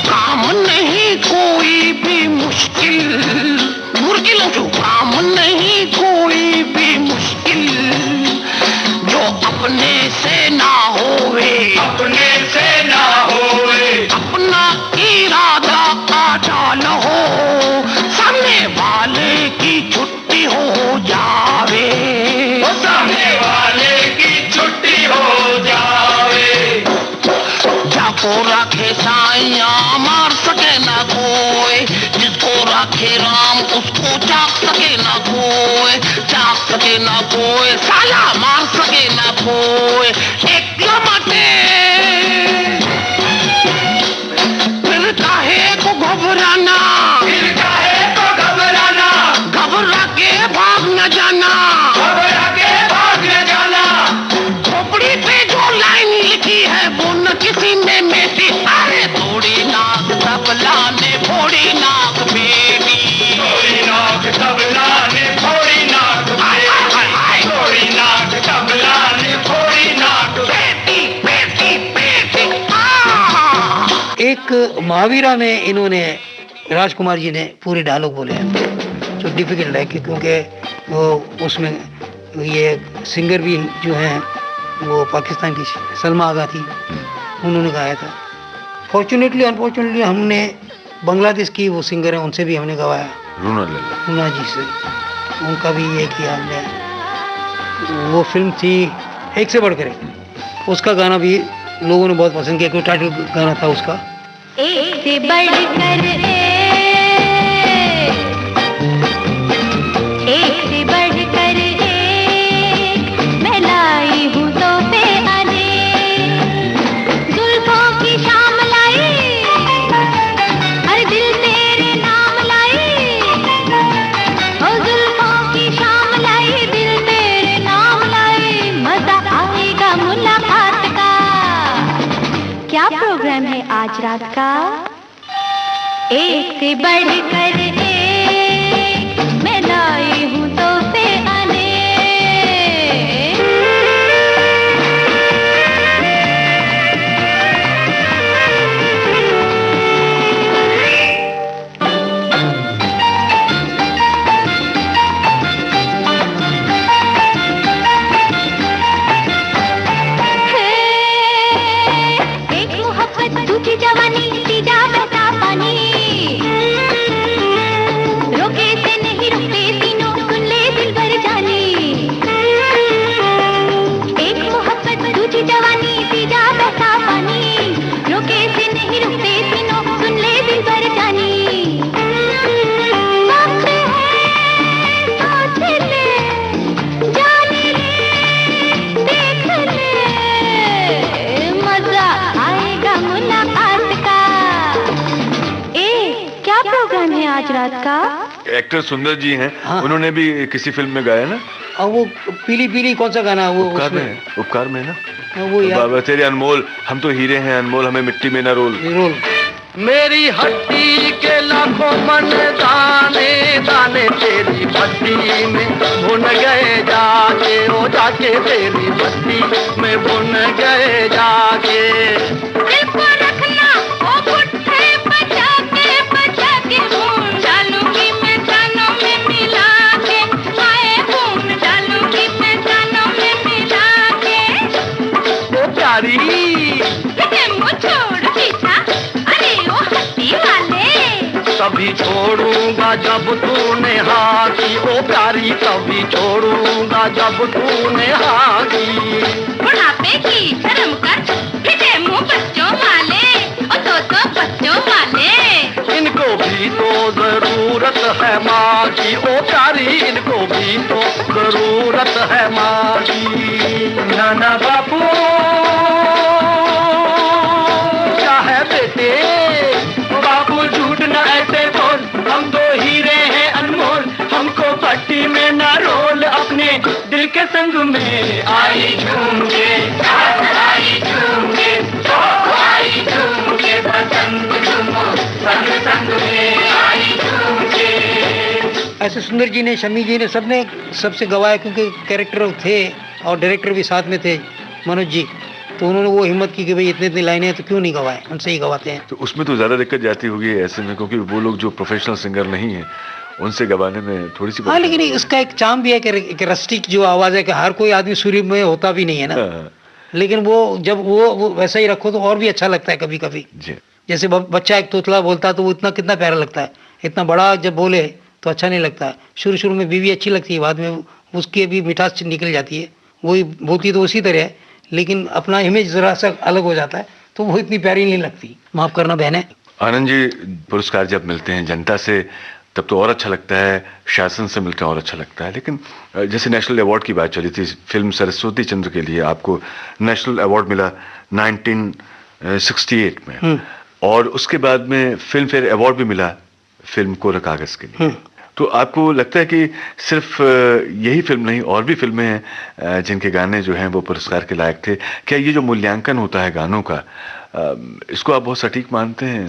[SPEAKER 6] काम नहीं कोई भी मुश्किल जो अपने से ना होवे, अपने से ना होवे। अपना इरादा अटल हो, सामने वाले की छुट्टी हो जावे, सामने वाले की छुट्टी हो जावे। जाको रखे साइया मार सके ना कोई, जिसको रखे राम उसको जाग सके ना कोई, जाग सके ना कोई, साला मार सके ना कोई। एक लमटे फिर काहे को घबराना, फिर काहे को घबराना, घबरा के भाग न जाना, घबरा के भाग न जाना। खोपड़ी पे जो लाइन लिखी है वो न किसी ने मेटी। अरे थोड़ी नाक तबला ने थोड़ी नाक बेटी, थोड़ी नाक तबला ने थोड़ी नाक बेटी, थोड़ी नाक तबला ने थोड़ी नाक बेटी बेटी बेटी।
[SPEAKER 3] एक महावीरा में इन्होंने राजकुमार जी ने पूरे डायलॉग बोले हैं, जो डिफिकल्ट है क्योंकि वो उसमें ये सिंगर भी जो हैं वो पाकिस्तान की सलमा आगा थी, उन्होंने गाया था। फॉर्चुनेटली अनफॉर्चुनेटली हमने बांग्लादेश की वो सिंगर हैं उनसे भी हमने गवाया, रूना जी से, उनका भी ये किया हमने। वो फिल्म थी एक से बढ़कर एक, उसका गाना भी लोगों ने बहुत पसंद किया, कोई टाइटल गाना था उसका,
[SPEAKER 4] एक से बढ़कर एक से बढ़कर एक, मैं लाई हूँ तोहफे अनेक। जुल्फों की शाम लाई, हर दिल तेरे नाम लाई। ओ जुल्फों की शाम लाई, दिल तेरे नाम लाई। मजा आएगा मुलाकात का। क्या प्रोग्राम है आज रात का? एक से बढ़कर एक, मैं लाई हूँ तोहफे अनेक। एक मोहब्बत दूसरी जवानी, तीजा बहता पानी।
[SPEAKER 1] एक्टर सुंदर जी हैं,
[SPEAKER 3] हाँ।
[SPEAKER 1] उन्होंने भी किसी फिल्म में गाया ना?
[SPEAKER 3] और वो पीली पीली कौन सा गाना है वो
[SPEAKER 1] उपकार में
[SPEAKER 3] उसमें?
[SPEAKER 1] है, उपकार में है ना?
[SPEAKER 3] वो यार
[SPEAKER 1] बाबा तेरे अनमोल, हम तो हीरे हैं अनमोल, हमें मिट्टी में ना रोल।
[SPEAKER 3] रोल।
[SPEAKER 6] मेरी हड्डी के लाखों मन दाने दाने तेरी भट्टी में भुन गए जाके, ओ जाके तेरी भट्टी में भुन गए जाके।
[SPEAKER 4] दिल को रखना ओ पुट्ठे बचा के भून डालूंगी मैं कानों में मिला के, आए भून डालूंगी मैं कानों में मिला के।
[SPEAKER 6] ओ प्यारी
[SPEAKER 4] मुँह छोड़ पीछा, अरे ओ हड्डी वाले।
[SPEAKER 6] तभी छोड़ूंगा जब तूने हाँ की, ओ प्यारी तभी छोड़ूंगा जब तूने हाँ की।
[SPEAKER 4] बुढ़ापे की शर्म कर, फिटे मुँह बच्चों वाले, ओ तो बच्चों वाले।
[SPEAKER 6] इनको भी तो जरूरत है माँ की, ओ प्यारी इनको भी तो जरूरत है माँ की। नाना बापू क्या है बेटे? बापू झूठ न ऐसे बोल, हम दो हीरे हैं अनमोल, हमको भट्टी में न रोल, अपने दिल के संग में आई झूम के, आई झूम के, आई झूम के, बसंत झूमो संग संग में आई झूम के।
[SPEAKER 3] ऐसे सुंदर जी ने, शमी जी ने, सबने सबसे गवाया, क्योंकि कैरेक्टर थे और डायरेक्टर भी साथ में थे मनोज जी, तो उन्होंने वो हिम्मत की कि भाई इतनी इतनी लाइनें हैं तो क्यों नहीं गवाए, उनसे ही गवाते हैं।
[SPEAKER 1] तो उसमें तो ज्यादा दिक्कत जाती होगी ऐसे में, क्योंकि वो लोग जो प्रोफेशनल सिंगर नहीं है उनसे गवाने में थोड़ी सी
[SPEAKER 3] हाँ, लेकिन इसका एक चार्म भी है कि रस्टिक जो आवाज़ है, कि हर कोई आदमी सुरी में होता भी नहीं है ना,
[SPEAKER 1] हाँ,
[SPEAKER 3] लेकिन वो जब वो वैसा ही रखो तो और भी अच्छा लगता है कभी कभी।
[SPEAKER 1] जी
[SPEAKER 3] जैसे बच्चा एक तोतला बोलता है तो वो इतना कितना प्यारा लगता है, इतना बड़ा जब बोले तो अच्छा नहीं लगता। शुरू शुरू में बीवी अच्छी लगती है, बाद में उसकी भी मिठास निकल जाती है, वही बोलती तो उसी तरह है, लेकिन अपना इमेज जरा सा अलग हो जाता है तो वो इतनी प्यारी नहीं लगती। माफ़ करना बहने।
[SPEAKER 1] आनंद जी, पुरस्कार जब मिलते हैं जनता से तब तो और अच्छा लगता है, शासन से मिलते हैं और अच्छा लगता है, लेकिन जैसे नेशनल अवार्ड की बात चली थी, फिल्म सरस्वती चंद्र के लिए आपको नेशनल अवार्ड मिला 1968 में, और उसके बाद में फिल्म फेयर अवार्ड भी मिला फिल्म कोरा कागज के लिए। तो आपको लगता है कि सिर्फ यही फिल्म नहीं, और भी फिल्में हैं जिनके गाने जो हैं वो पुरस्कार के लायक थे? क्या ये जो मूल्यांकन होता है गानों का, इसको आप बहुत सटीक मानते हैं?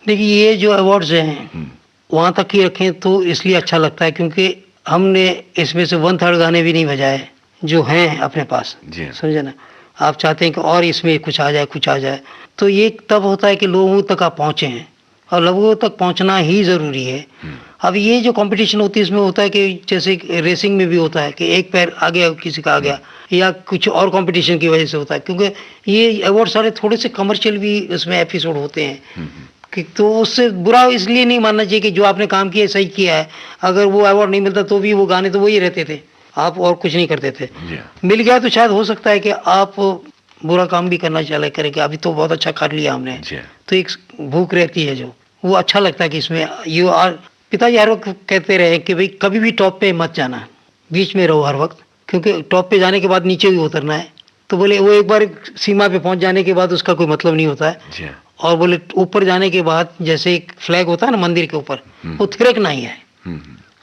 [SPEAKER 3] देखिए, ये जो अवार्ड्स हैं वहाँ तक ही रखें तो इसलिए अच्छा लगता है क्योंकि हमने इसमें से 1/3 गाने भी नहीं बजाए जो हैं अपने पास,
[SPEAKER 1] जी
[SPEAKER 3] समझे ना। आप चाहते हैं कि और इसमें कुछ आ जाए, कुछ आ जाए, तो ये तब होता है कि लोगों तक आप पहुँचे हैं, और लोगों तक पहुँचना ही ज़रूरी है। अब ये जो कंपटीशन होती है इसमें होता है कि जैसे रेसिंग में भी होता है कि एक पैर आ गया किसी का आ गया, या कुछ और कंपटीशन की वजह से होता है, क्योंकि ये अवार्ड सारे थोड़े से कमर्शियल भी उसमें एपिसोड होते हैं कि, तो उससे बुरा इसलिए नहीं मानना चाहिए कि जो आपने काम किया सही किया है। अगर वो अवार्ड नहीं मिलता तो भी वो गाने तो वही रहते थे, आप और कुछ नहीं करते थे। मिल गया तो शायद हो सकता है कि आप बुरा काम भी करना चले करें कि अभी तो बहुत अच्छा कर लिया हमने, तो एक भूख रहती है जो वो अच्छा लगता है कि इसमें यू आर। पिताजी हर वक्त कहते रहे कि भाई कभी भी टॉप पे मत जाना, बीच में रहो हर वक्त, क्योंकि टॉप पे जाने के बाद नीचे भी उतरना है। तो बोले वो एक बार सीमा पे पहुंच जाने के बाद उसका कोई मतलब नहीं होता है, और बोले ऊपर जाने के बाद जैसे एक फ्लैग होता है ना मंदिर के ऊपर, वो थिरकना ही है,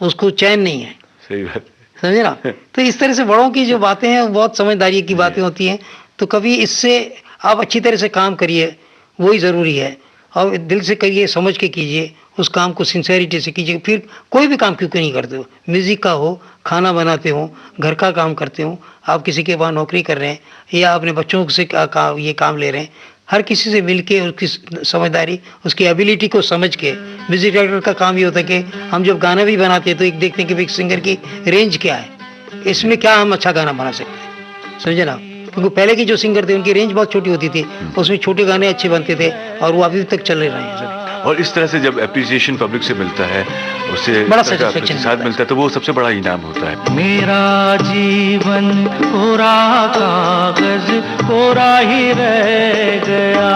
[SPEAKER 3] उसको चैन नहीं है।
[SPEAKER 1] सही बात,
[SPEAKER 3] समझे ना। तो इस तरह से बड़ों की जो बातें हैं बहुत समझदारी की बातें होती हैं, तो कभी इससे आप अच्छी तरह से काम करिए, वही ज़रूरी है, और दिल से करिए, समझ के कीजिए, उस काम को सिंसेरिटी से कीजिए। फिर कोई भी काम क्यों नहीं करते हो, म्यूज़िक का हो, खाना बनाते हो, घर का काम करते हो, आप किसी के वहाँ नौकरी कर रहे हैं या अपने बच्चों से ये काम ले रहे हैं, हर किसी से मिल के उसकी समझदारी, उसकी एबिलिटी को समझ के। म्यूज़िक डायरेक्टर का काम ये होता है कि हम जब गाना भी बनाते हैं तो एक देखते हैं कि भाई सिंगर की रेंज क्या है, इसमें क्या हम अच्छा गाना बना सकते हैं, समझे ना। क्योंकि पहले के जो सिंगर थे उनकी रेंज बहुत छोटी होती थी, उसमें छोटे गाने अच्छे बनते थे, और वो अभी तक चल रहे हैं।
[SPEAKER 1] और इस तरह से जब एप्रिसिएशन पब्लिक से मिलता है, उससे
[SPEAKER 3] बड़ा सेटिस्फेक्शन
[SPEAKER 1] साथ मिलता है, तो वो सबसे बड़ा इनाम होता है।
[SPEAKER 5] मेरा जीवन कोरा कागज कोरा ही रह गया,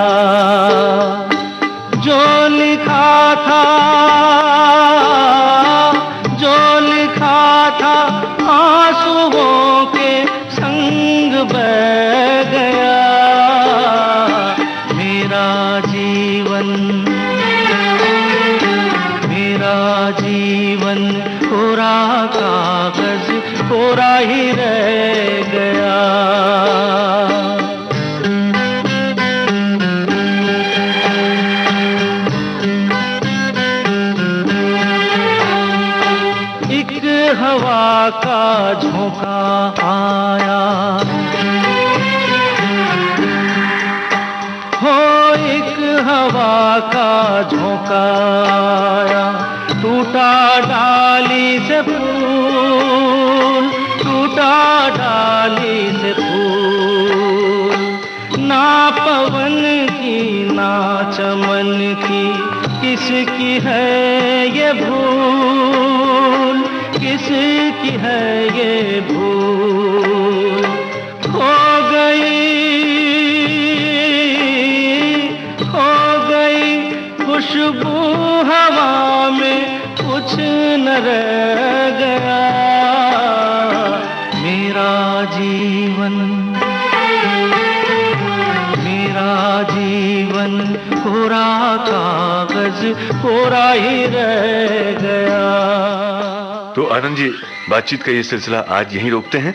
[SPEAKER 5] जो लिखा था आंसुओं के संग बह गया। मेरा जीवन जीवन कोरा कागज कोरा ही रह गया। एक हवा का झोंका आया, हो एक हवा का झोंका आया, टूटा डाली से फूल, टूटा डाली से फूल, ना पवन की ना चमन की, किसकी है ये भूल, किसकी है ये भूल। खो गई खुशबू हवा में, कुछ न रह गया। मेरा जीवन कोरा कागज कोरा ही रह गया।
[SPEAKER 1] तो आनंद जी, बातचीत का ये सिलसिला आज यहीं रोकते हैं।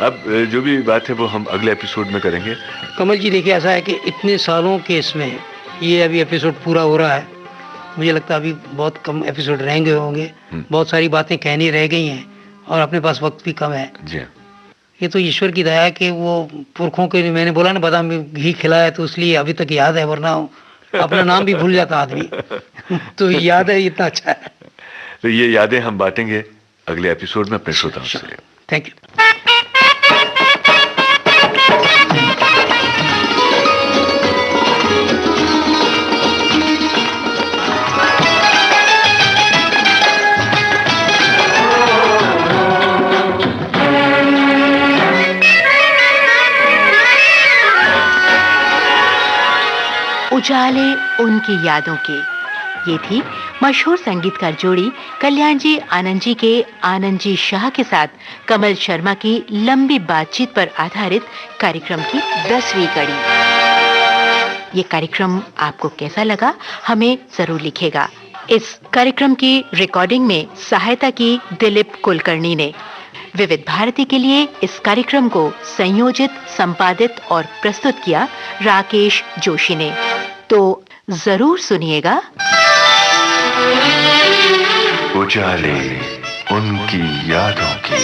[SPEAKER 1] अब जो भी बात है वो हम अगले एपिसोड में करेंगे।
[SPEAKER 3] कमल जी देखिए, ऐसा है कि इतने सालों के इसमें ये अभी एपिसोड पूरा हो रहा है, मुझे लगता है अभी बहुत कम एपिसोड रहेंगे होंगे। बहुत सारी बातें कहनी रह गई हैं और अपने पास वक्त भी कम है।
[SPEAKER 1] जी हाँ।
[SPEAKER 3] ये तो ईश्वर की दया है कि वो पुरखों के, मैंने बोला ना बादाम में घी खिलाया तो इसलिए अभी तक याद है, वरना अपना नाम भी भूल जाता आदमी। तो याद है, इतना अच्छा है।
[SPEAKER 1] तो ये यादें हम बांटेंगे अगले एपिसोड में अपने श्रोताओं से।
[SPEAKER 3] Thank you.
[SPEAKER 2] उजाले उनकी यादों के, ये थी मशहूर संगीतकार जोड़ी कल्याण जी आनंद जी के आनंद जी शाह के साथ कमल शर्मा की लंबी बातचीत पर आधारित कार्यक्रम की 10वीं कड़ी। ये कार्यक्रम आपको कैसा लगा हमें जरूर लिखेगा। इस कार्यक्रम की रिकॉर्डिंग में सहायता की दिलीप कुलकर्णी ने। विविध भारती के लिए इस कार्यक्रम को संयोजित, संपादित और प्रस्तुत किया राकेश जोशी ने। तो जरूर सुनिएगा
[SPEAKER 1] उजाले उनकी यादों की।